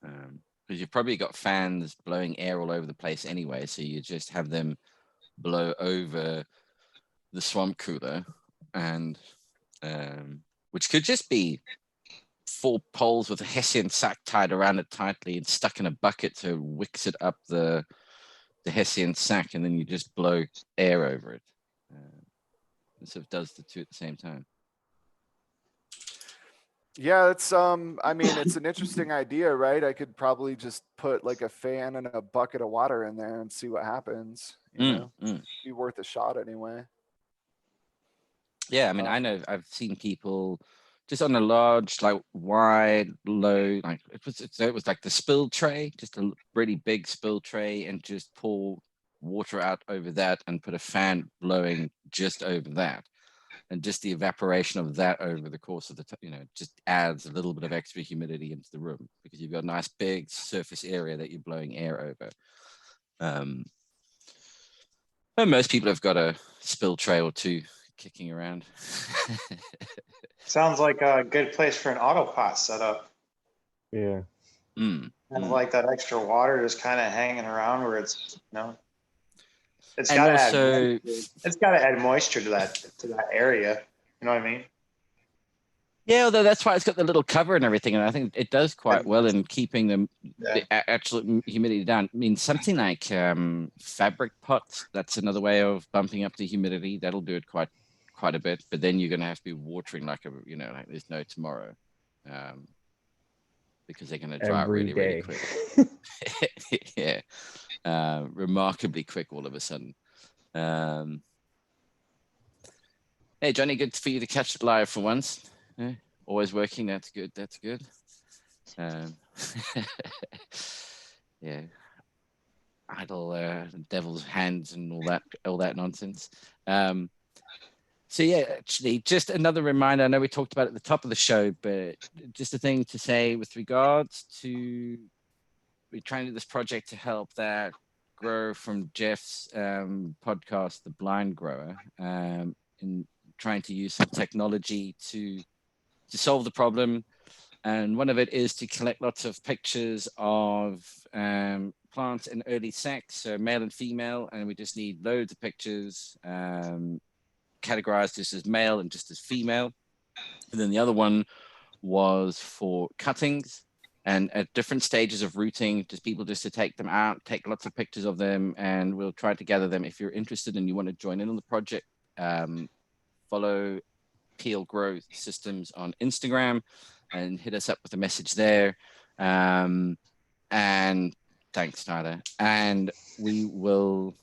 Because you've probably got fans blowing air all over the place anyway, so you just have them blow over the swamp cooler, and which could just be 4 poles with a Hessian sack tied around it tightly and stuck in a bucket to wicks it up the Hessian sack, and then you just blow air over it. It sort of does the two at the same time. Yeah, it's I mean, it's an interesting idea, right? I could probably just put like a fan and a bucket of water in there and see what happens. Be worth a shot anyway. Yeah, I mean, I know I've seen people just on a large, like wide, low, like it was like the spill tray, just a really big spill tray, and just pour water out over that and put a fan blowing just over that. And just the evaporation of that over the course of the, just adds a little bit of extra humidity into the room, because you've got a nice big surface area that you're blowing air over. And most people have got a spill tray or two kicking around. Sounds like a good place for an auto pot setup. Yeah. And like that extra water just kind of hanging around where it's, it's got to add moisture to that area. You know what I mean? Yeah, although that's why it's got the little cover and everything, and I think it does quite well in keeping the actual humidity down. I mean, something like fabric pots, that's another way of bumping up the humidity. That'll do it quite a bit, but then you're going to have to be watering like like there's no tomorrow, because they're going to dry out really quick. Yeah, remarkably quick all of a sudden. Hey, Johnny, good for you to catch it live for once. Yeah, always working. That's good. Yeah, idle devil's hands and all that nonsense. So yeah, actually, just another reminder. I know we talked about it at the top of the show, but just a thing to say with regards to we're trying to do this project to help that grow from Jeff's podcast, The Blind Grower, in trying to use some technology to solve the problem. And one of it is to collect lots of pictures of plants in early sex, so male and female, and we just need loads of pictures categorized just as male and just as female. And then the other one was for cuttings, and at different stages of rooting, just people just to take them out, take lots of pictures of them, and we'll try to gather them. If you're interested and you want to join in on the project, follow Peel Grow Systems on Instagram and hit us up with a message there. And thanks, Tyler. And we will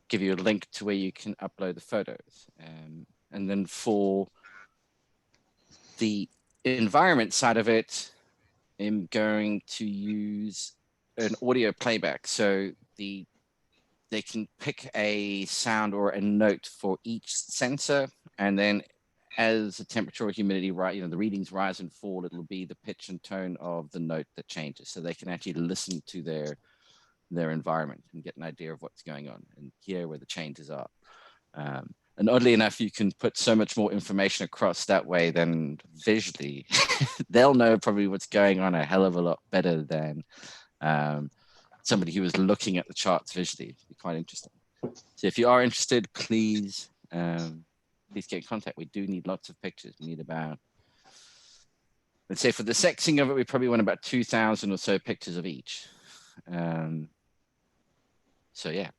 give you a link to where you can upload the photos. And then for the environment side of it, I'm going to use an audio playback. So they can pick a sound or a note for each sensor, and then as the temperature or humidity, the readings rise and fall, it'll be the pitch and tone of the note that changes. So they can actually listen to their environment and get an idea of what's going on and hear where the changes are. And oddly enough, you can put so much more information across that way than visually. They'll know probably what's going on a hell of a lot better than somebody who was looking at the charts visually. It'd be quite interesting. So if you are interested, please get in contact. We do need lots of pictures. We need about, let's say for the sexing of it, we probably want about 2,000 or so pictures of each. So yeah.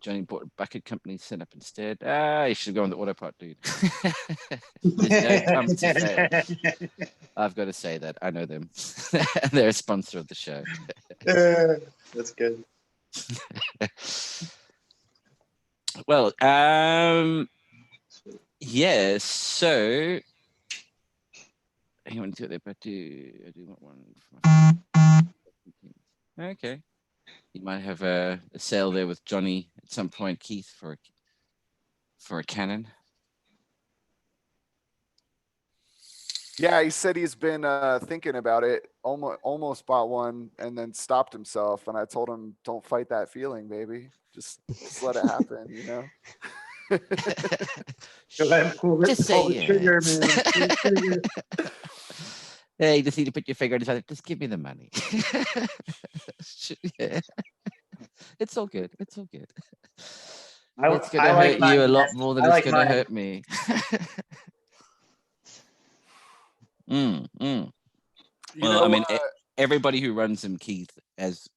Johnny bought a bucket company set up instead. You should go on the Autopart, dude. There's no pump to fail. I've got to say that. I know them. They're a sponsor of the show. That's good. Well, yeah, so I want to do it there, but I do want one. Okay. You might have a sale there with Johnny at some point, Keith, for a Canon. Yeah, he said he's been thinking about it. Almost bought one and then stopped himself. And I told him, "Don't fight that feeling, baby. Just let it happen." You know. Go ahead and pull Just say the trigger, man. Pull the trigger. Hey, you just need to put your finger on his head. Just give me the money. Yeah. It's all good. It's all good. It's gonna hurt you a lot more than it's gonna hurt me. Well, I mean, everybody who runs them, Keith, has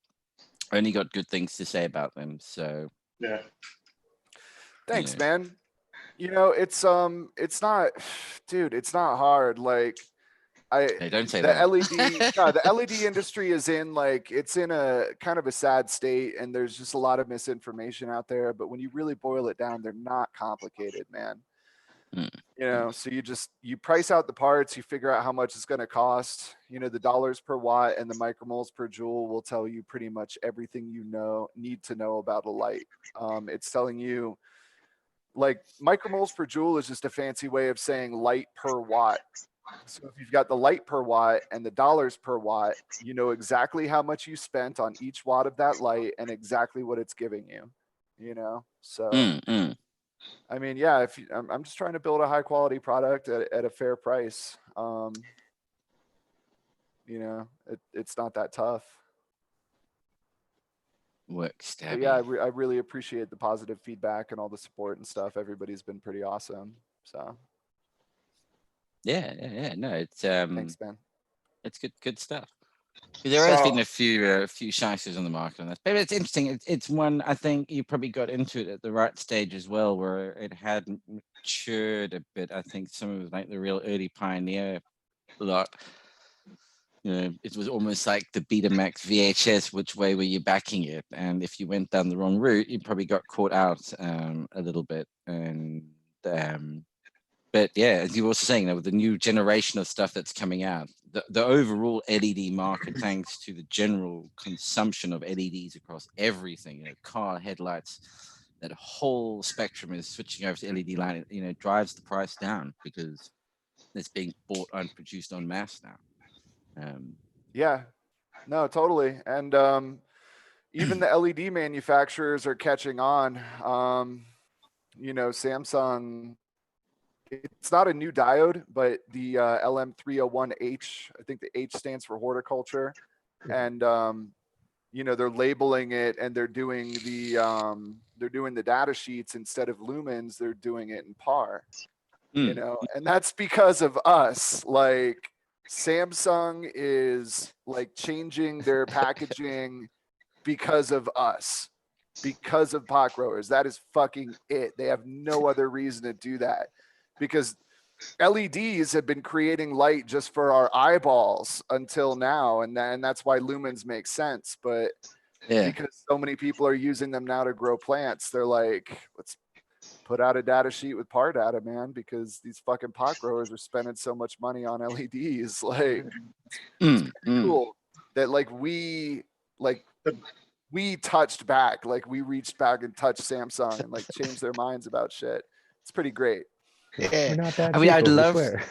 only got good things to say about them. So yeah. Thanks, man. You know, it's not, dude, it's not hard. Like, Hey, don't say that. The LED industry is it's in a kind of a sad state, and there's just a lot of misinformation out there. But when you really boil it down, they're not complicated, man. You know, so you price out the parts, you figure out how much it's going to cost. You know, the dollars per watt and the micromoles per joule will tell you pretty much everything you need to know about a light. It's telling you, like, micromoles per joule is just a fancy way of saying light per watt. So if you've got the light per watt and the dollars per watt, you know exactly how much you spent on each watt of that light and exactly what it's giving you, you know? So, I mean, yeah, I'm just trying to build a high quality product at a fair price. You know, it's not that tough. Works. But yeah, I really appreciate the positive feedback and all the support and stuff. Everybody's been pretty awesome. So. Yeah. No, it's Thanks, Ben. It's good stuff. There has been a few shysters on the market on this, but it's interesting. It's one, I think you probably got into it at the right stage as well, where it had matured a bit. I think some of like the real early pioneer lot, you know, it was almost like the Betamax VHS. Which way were you backing it? And if you went down the wrong route, you probably got caught out a little bit. And but yeah, as you were also saying, with the new generation of stuff that's coming out, the overall LED market, thanks to the general consumption of LEDs across everything, you know, car headlights, that whole spectrum is switching over to LED light. You know, drives the price down because it's being bought and produced en masse now. Yeah, no, totally. And even the LED manufacturers are catching on. You know, Samsung, it's not a new diode, but the LM301H, I think the H stands for horticulture. And, you know, they're labeling it and they're doing the data sheets instead of lumens, they're doing it in par, you know, and that's because of us. Like, Samsung is like changing their packaging because of us, because of pot growers. That is fucking it. They have no other reason to do that, because LEDs have been creating light just for our eyeballs until now. And that's why lumens make sense. But because so many people are using them now to grow plants, they're like, let's put out a data sheet with par data, man, because these fucking pot growers are spending so much money on LEDs. Like, cool that we touched back, like we reached back and touched Samsung and like changed their minds about shit. It's pretty great. Yeah. We're not that I mean, cheap, we swear.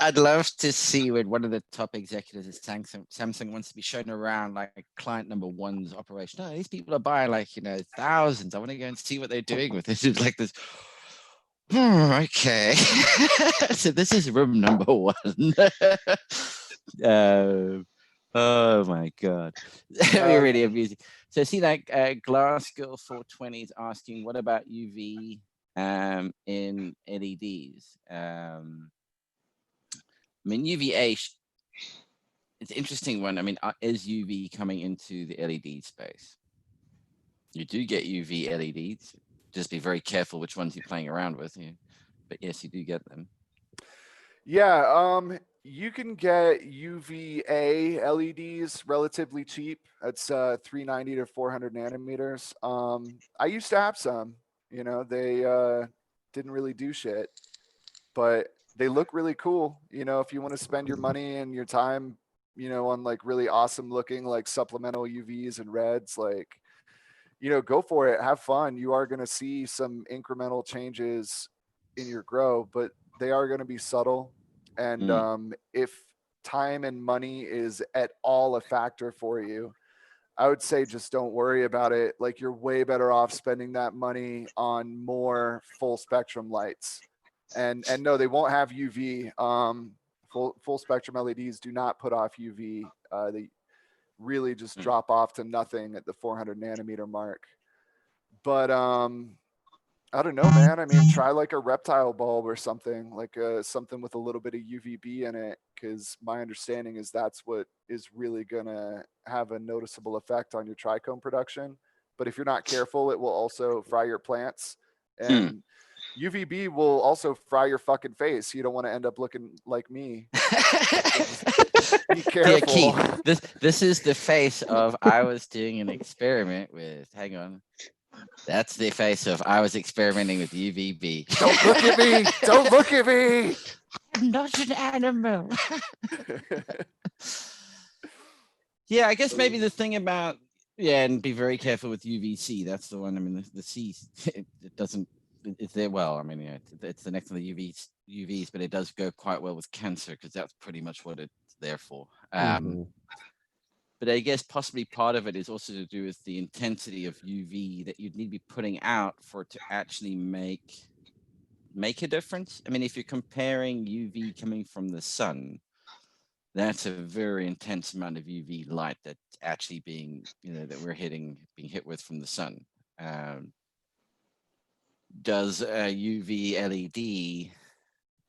I'd love to see when one of the top executives at Samsung wants to be shown around like client number one's operation. No, these people are buying like, thousands. I want to go and see what they're doing with this. It's like this. Okay. So this is room number one. Oh my God. That'd be really amusing. So see that Glass Girl 420 is asking, what about UV in LEDs? I mean, UVA, it's an interesting one. I mean, is UV coming into the LED space? You do get UV LEDs. Just be very careful which ones you're playing around with. But yes, you do get them. Yeah, you can get UVA LEDs relatively cheap. That's 390 to 400 nanometers. I used to have some. They didn't really do shit, but they look really cool. If you want to spend your money and your time, on like really awesome looking like supplemental UVs and reds, like, go for it. Have fun. You are going to see some incremental changes in your grow, but they are going to be subtle. And if time and money is at all a factor for you, I would say just don't worry about it. Like, you're way better off spending that money on more full spectrum lights. And no, they won't have UV. Full spectrum LEDs do not put off UV. They really just drop off to nothing at the 400 nanometer mark. But I don't know, man. I mean, try like a reptile bulb or something, like something with a little bit of UVB in it, because my understanding is that's what is really gonna have a noticeable effect on your trichome production. But if you're not careful, it will also fry your plants, and UVB will also fry your fucking face. You don't want to end up looking like me. Be careful. Yeah, Keith, this is the face of I was doing an experiment with. Hang on. That's the face of I was experimenting with UVB. Don't look at me. Don't look at me. I'm not an animal. Yeah, I guess maybe the thing about, and be very careful with UVC. That's the one. I mean, the C, it doesn't, it's there. Well, I mean, it's the next to the UVs, but it does go quite well with cancer because that's pretty much what it's there for. But I guess possibly part of it is also to do with the intensity of UV that you'd need to be putting out for it to actually make a difference. I mean, if you're comparing UV coming from the sun, that's a very intense amount of UV light that's actually being, that we're being hit with from the sun. Does a UV LED,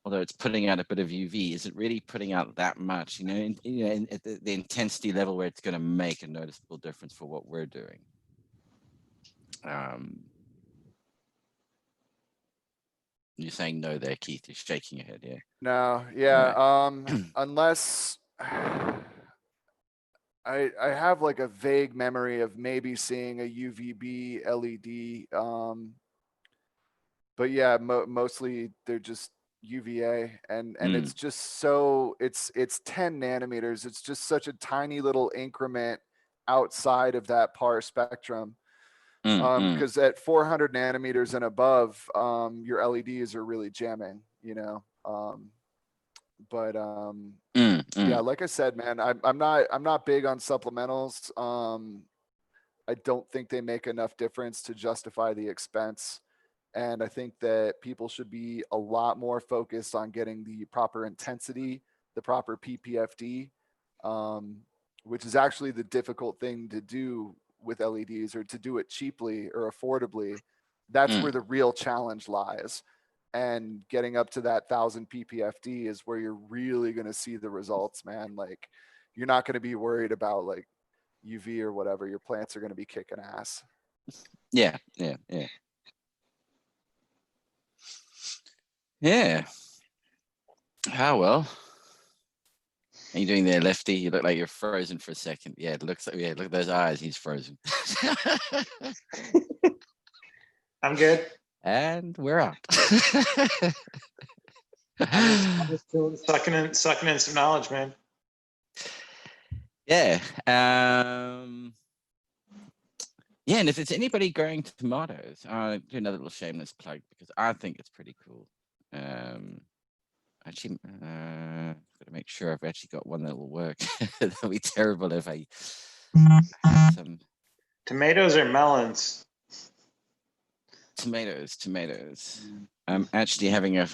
although it's putting out a bit of UV, is it really putting out that much, at the intensity level where it's going to make a noticeable difference for what we're doing? You're saying no there, Keith. You're shaking your head, yeah? No, yeah. Unless I have like a vague memory of maybe seeing a UVB LED. But yeah, mostly they're just UVA, and it's just so it's 10 nanometers. It's just such a tiny little increment outside of that PAR spectrum. Because at 400 nanometers and above, your LEDs are really jamming, But yeah, like I said, man, I'm not big on supplementals. I don't think they make enough difference to justify the expense. And I think that people should be a lot more focused on getting the proper intensity, the proper PPFD, which is actually the difficult thing to do with LEDs, or to do it cheaply or affordably. That's where the real challenge lies. And getting up to that 1000 PPFD is where you're really going to see the results, man. Like, you're not going to be worried about like UV or whatever. Your plants are going to be kicking ass. Yeah. How well? Are you doing there, Lefty? You look like you're frozen for a second. Yeah, it looks like, look at those eyes. He's frozen. I'm good. And we're out. I'm just chilling, sucking in some knowledge, man. Yeah. Yeah, and if it's anybody growing tomatoes, I'll do another little shameless plug because I think it's pretty cool. Actually, got to make sure I've actually got one that will work. That'll be terrible if I had some Tomatoes or melons? tomatoes. I'm actually having I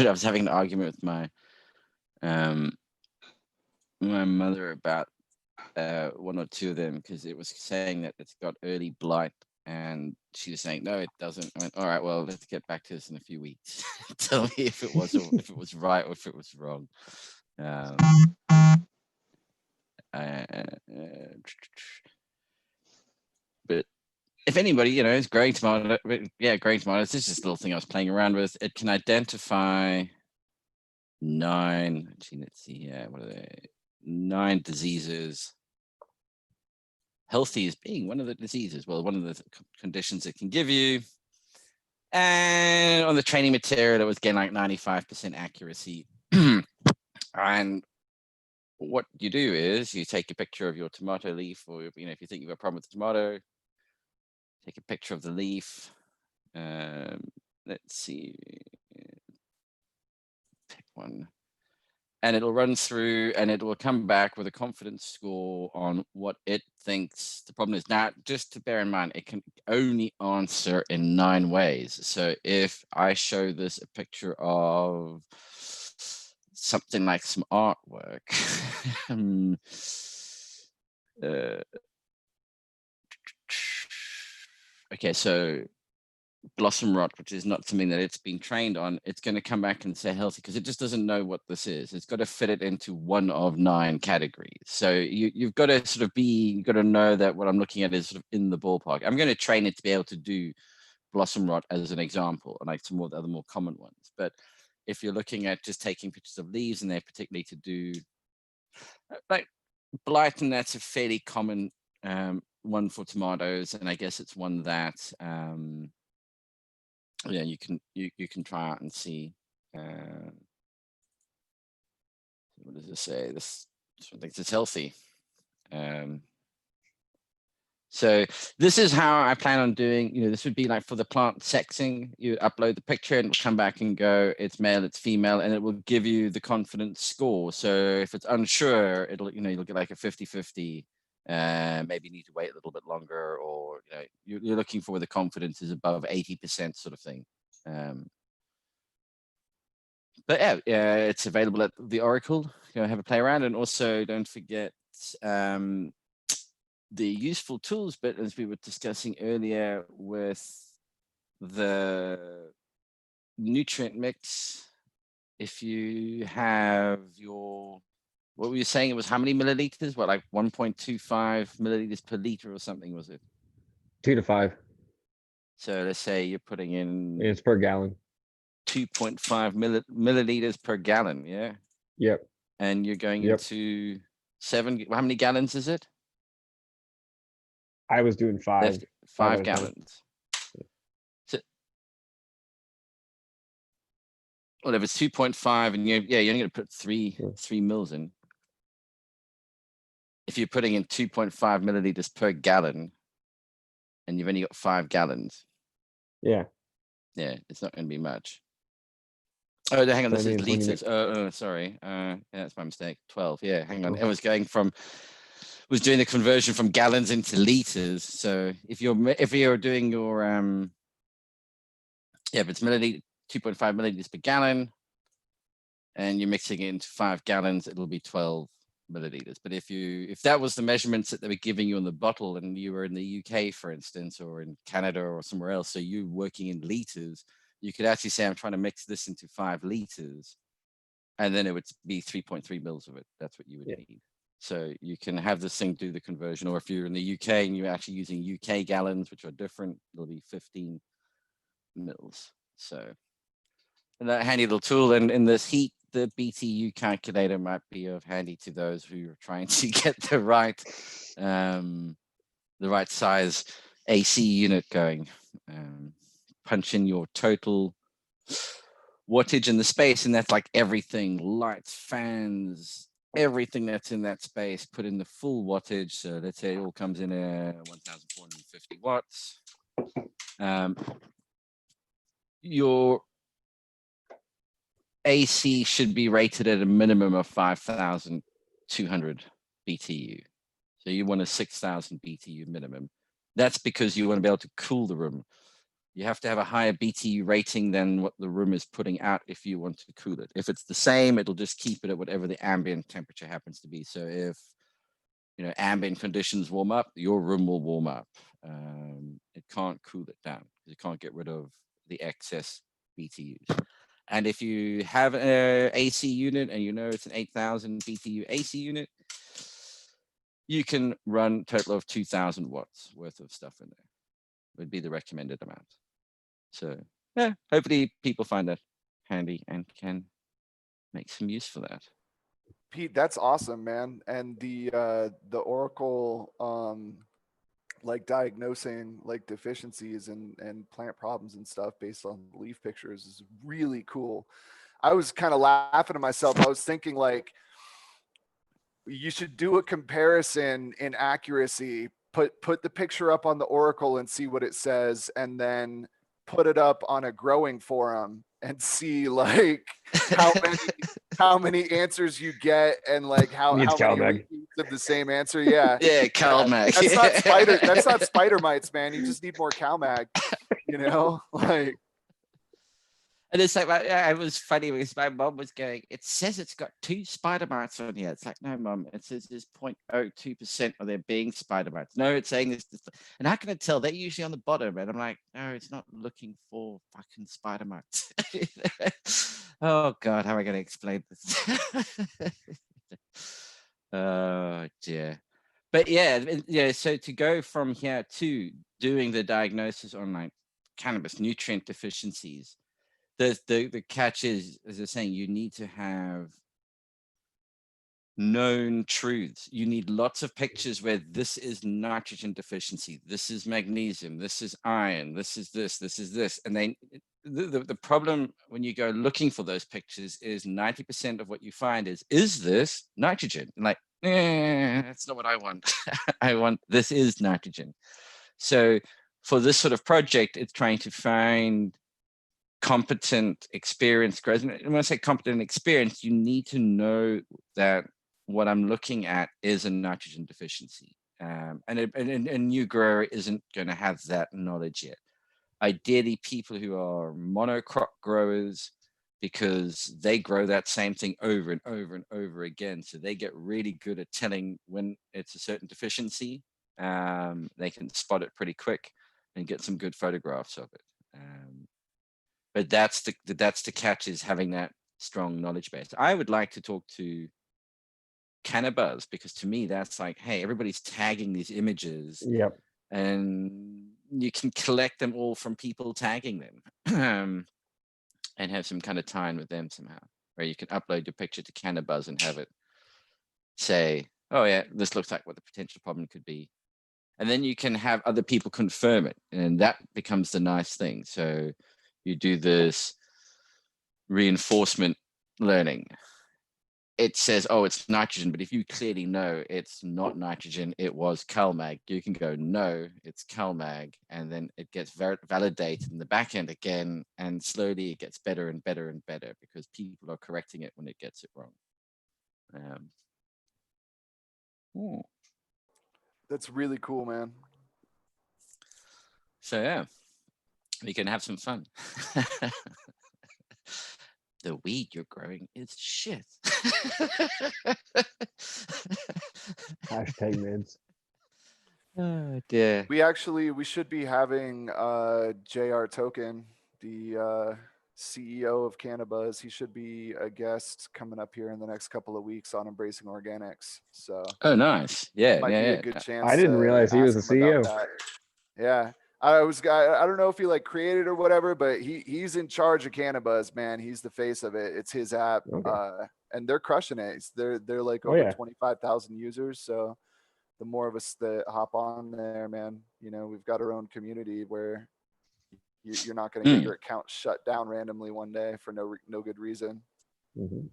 was having an argument with my my mother about one or two of them because it was saying that it's got early blight, and she was saying no, it doesn't. I went, all right, well, let's get back to this in a few weeks. Tell me if it was right or if it was wrong. But if anybody, is growing tomato, growing tomatoes, this is just a little thing I was playing around with. It can identify 9. Actually, let's see here. What are they? 9 diseases. Healthy as being one of the diseases. Well, one of the conditions it can give you. And on the training material, it was getting like 95% accuracy. And what you do is you take a picture of your tomato leaf, or if you think you've got a problem with the tomato, take a picture of the leaf. Let's see, pick one, and it'll run through, and it will come back with a confidence score on what it thinks the problem is. Now, just to bear in mind, it can only answer in 9 ways. So if I show this a picture of something like some artwork, okay, so blossom rot, which is not something that it's been trained on, it's going to come back and say healthy because it just doesn't know what this is. It's got to fit it into one of 9 categories. So you've got to sort of you've got to know that what I'm looking at is sort of in the ballpark. I'm going to train it to be able to do blossom rot as an example, and like some more the other more common ones. But if you're looking at just taking pictures of leaves, and they're particularly to do like blight, and that's a fairly common one for tomatoes, and I guess it's one that you can try out and see. What does it say? This thinks it's healthy. So this is how I plan on doing. This would be like for the plant sexing. You upload the picture and it'll come back and go, it's male, it's female, and it will give you the confidence score. So if it's unsure, you'll get like a 50-50. Maybe you need to wait a little bit longer, or you're looking for where the confidence is above 80% sort of thing. But yeah, it's available at the Oracle. Have a play around, and also don't forget the useful tools bit, as we were discussing earlier with the nutrient mix. If you have what were you saying? It was how many milliliters? What, like 1.25 milliliters per liter or something, was it? 2 to 5. So let's say you're putting in. It's per gallon. 2.5 milliliters per gallon. Yeah. Yep. And you're going into 7. How many gallons is it? I was doing 5. 5 gallons. So, well, if it's 2.5 and you're only going to put 3 mils in. If you're putting in 2.5 milliliters per gallon and you've only got 5 gallons. Yeah, it's not going to be much. Oh, hang on, this is liters. Oh, sorry. That's my mistake. 12. Yeah, hang on. It was was doing the conversion from gallons into liters. So if you're doing your if it's 2.5 milliliters per gallon, and you're mixing it into 5 gallons, it'll be 12 milliliters. But if that was the measurements that they were giving you on the bottle, and you were in the UK, for instance, or in Canada or somewhere else, so you're working in liters, you could actually say, I'm trying to mix this into 5 liters, and then it would be 3.3 mils of it. That's what you would need. So you can have this thing do the conversion, or if you're in the UK and you're actually using UK gallons, which are different, it'll be 15 mils. So, and that handy little tool. And in this heat, the BTU calculator might be of handy to those who are trying to get the right size AC unit going. punch in your total wattage in the space, and that's like everything, lights, fans, everything that's in that space, put in the full wattage. So let's say it all comes in at 1,450 watts. Your AC should be rated at a minimum of 5,200 BTU. So you want a 6,000 BTU minimum. That's because you want to be able to cool the room. You have to have a higher BTU rating than what the room is putting out if you want to cool it. If it's the same, it'll just keep it at whatever the ambient temperature happens to be. So if ambient conditions warm up, your room will warm up. It can't cool it down. You can't get rid of the excess BTUs. And if you have an AC unit and it's an 8,000 BTU AC unit, you can run a total of 2,000 watts worth of stuff in there. Would be the recommended amount. So yeah, hopefully people find that handy and can make some use for that. Pete, that's awesome, man. And the Oracle, like diagnosing like deficiencies and plant problems and stuff based on leaf pictures is really cool. I was kind of laughing to myself. I was thinking like, you should do a comparison in accuracy, put the picture up on the Oracle and see what it says, and then put it up on a growing forum and see like how many answers you get, and like how many repeats of the same answer. Yeah. Yeah, CalMag. That's not spider mites, man. You just need more CalMag, like. And it's like, it was funny because my mom was going, it says it's got 2 spider mites on here. It's like, no, mom, it says there's 0.02% of there being spider mites. No, it's saying this. And how can I tell? They're usually on the bottom. And I'm like, no, it's not looking for fucking spider mites. Oh, God, how am I going to explain this? Oh, dear. But yeah, so to go from here to doing the diagnosis on like cannabis nutrient deficiencies, the catch is, as they're saying, you need to have known truths. You need lots of pictures where this is nitrogen deficiency, this is magnesium, this is iron, this is this. And then the problem when you go looking for those pictures is 90% of what you find is this nitrogen? And like, that's not what I want. I want, this is nitrogen. So for this sort of project, it's trying to find competent, experienced grows. And when I say competent and experienced, you need to know that what I'm looking at is a nitrogen deficiency. And a new grower isn't going to have that knowledge yet. Ideally, people who are monocrop growers, because they grow that same thing over and over and over again. So they get really good at telling when it's a certain deficiency. They can spot it pretty quick and get some good photographs of it. But that's the catch, is having that strong knowledge base. I would like to talk to Cannabuzz, because to me that's like, hey, everybody's tagging these images. Yep. And you can collect them all from people tagging them, and have some kind of tie-in with them somehow, where you can upload your picture to Cannabuzz and have it say, oh yeah, this looks like what the potential problem could be. And then you can have other people confirm it, and that becomes the nice thing. So you do this reinforcement learning. It says, oh, it's nitrogen, but if you clearly know it's not nitrogen, it was CalMag, you can go, no, it's CalMag, and then it gets validated in the back end again, and slowly it gets better and better and better because people are correcting it when it gets it wrong. That's really cool, man. So yeah, we can have some fun. The weed you're growing is shit. Hashtag mids. Oh dear. We should be having JR Token, the CEO of Cannabuzz. He should be a guest coming up here in the next couple of weeks on Embracing Organics. So Oh, nice. Yeah, might yeah, be yeah. a good chance. I didn't to realize he was ask the him about CEO. that. Yeah. I don't know if he like created or whatever, but he's in charge of Cannabuzz, man. He's the face of it. It's his app. Okay. And they're crushing it. They're like Oh, over yeah. 25,000 users. So the more of us that hop on there, man, we've got our own community where, You're not going to get Mm. your account shut down randomly one day for no good reason. Mhm.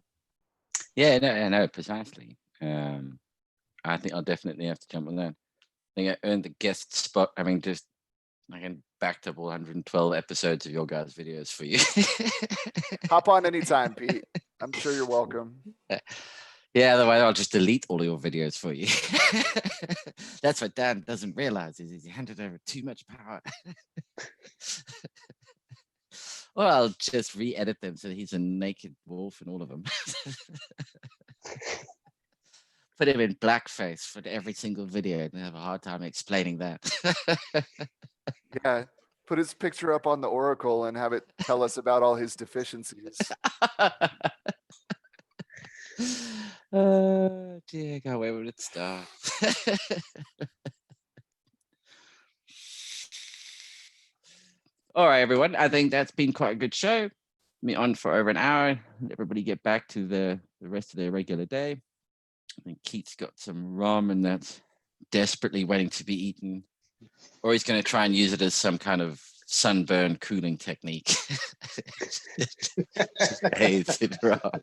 Yeah, no, precisely. I think I'll definitely have to jump on that. I think I earned the guest spot. I mean, just I can backed up all 112 episodes of your guys' videos for you. Hop on anytime, Pete. I'm sure you're welcome. Yeah, otherwise I'll just delete all your videos for you. That's what Dan doesn't realize is he's handed over too much power. Or I'll just re-edit them so he's a naked wolf in all of them. Put him in blackface for every single video and have a hard time explaining that. Yeah. Put his picture up on the Oracle and have it tell us about all his deficiencies. Oh dear, God, where would it start? All right, everyone. I think that's been quite a good show. Me on for over an hour. Let everybody get back to the rest of their regular day. I think Keith's got some ramen that's desperately waiting to be eaten, or he's going to try and use it as some kind of sunburn cooling technique. Hey, it's in ramen.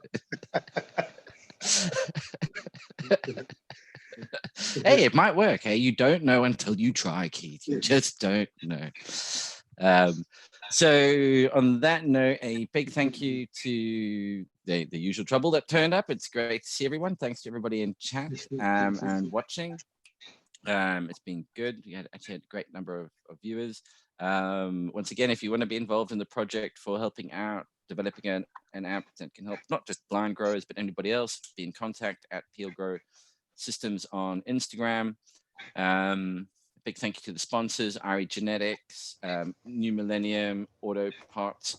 Hey, it might work. Hey, you don't know until you try, Keith. You just don't know. So on that note, a big thank you to the usual trouble that turned up. It's great to see everyone. Thanks to everybody in chat and watching. It's been good. We actually had a great number of viewers. Once again, if you want to be involved in the project for helping out, developing an app that can help not just blind growers, but anybody else, be in contact at Peel Grow Systems on Instagram. Big thank you to the sponsors, RE Genetics, New Millennium, Auto Parts,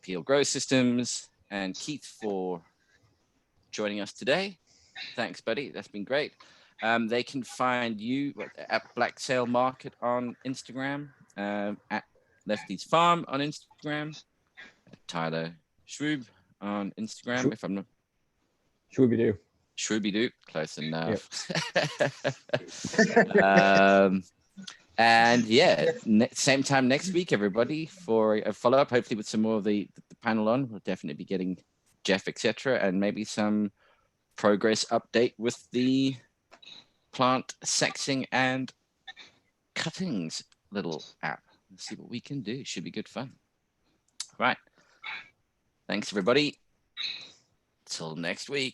Peel Grow Systems, and Keith for joining us today. Thanks, buddy. That's been great. They can find you at Black Sail Market on Instagram, at Lefty's Farm on Instagram, at Tyler Shroob on Instagram, if I'm not. Shooby-doo. Shrooby-doo, close enough. Yep. And yeah, same time next week, everybody, for a follow-up, hopefully with some more of the panel on. We'll definitely be getting Jeff, etc., and maybe some progress update with the plant sexing and cuttings little app. Let's see what we can do. Should be good fun. Right. Thanks, everybody. Till next week.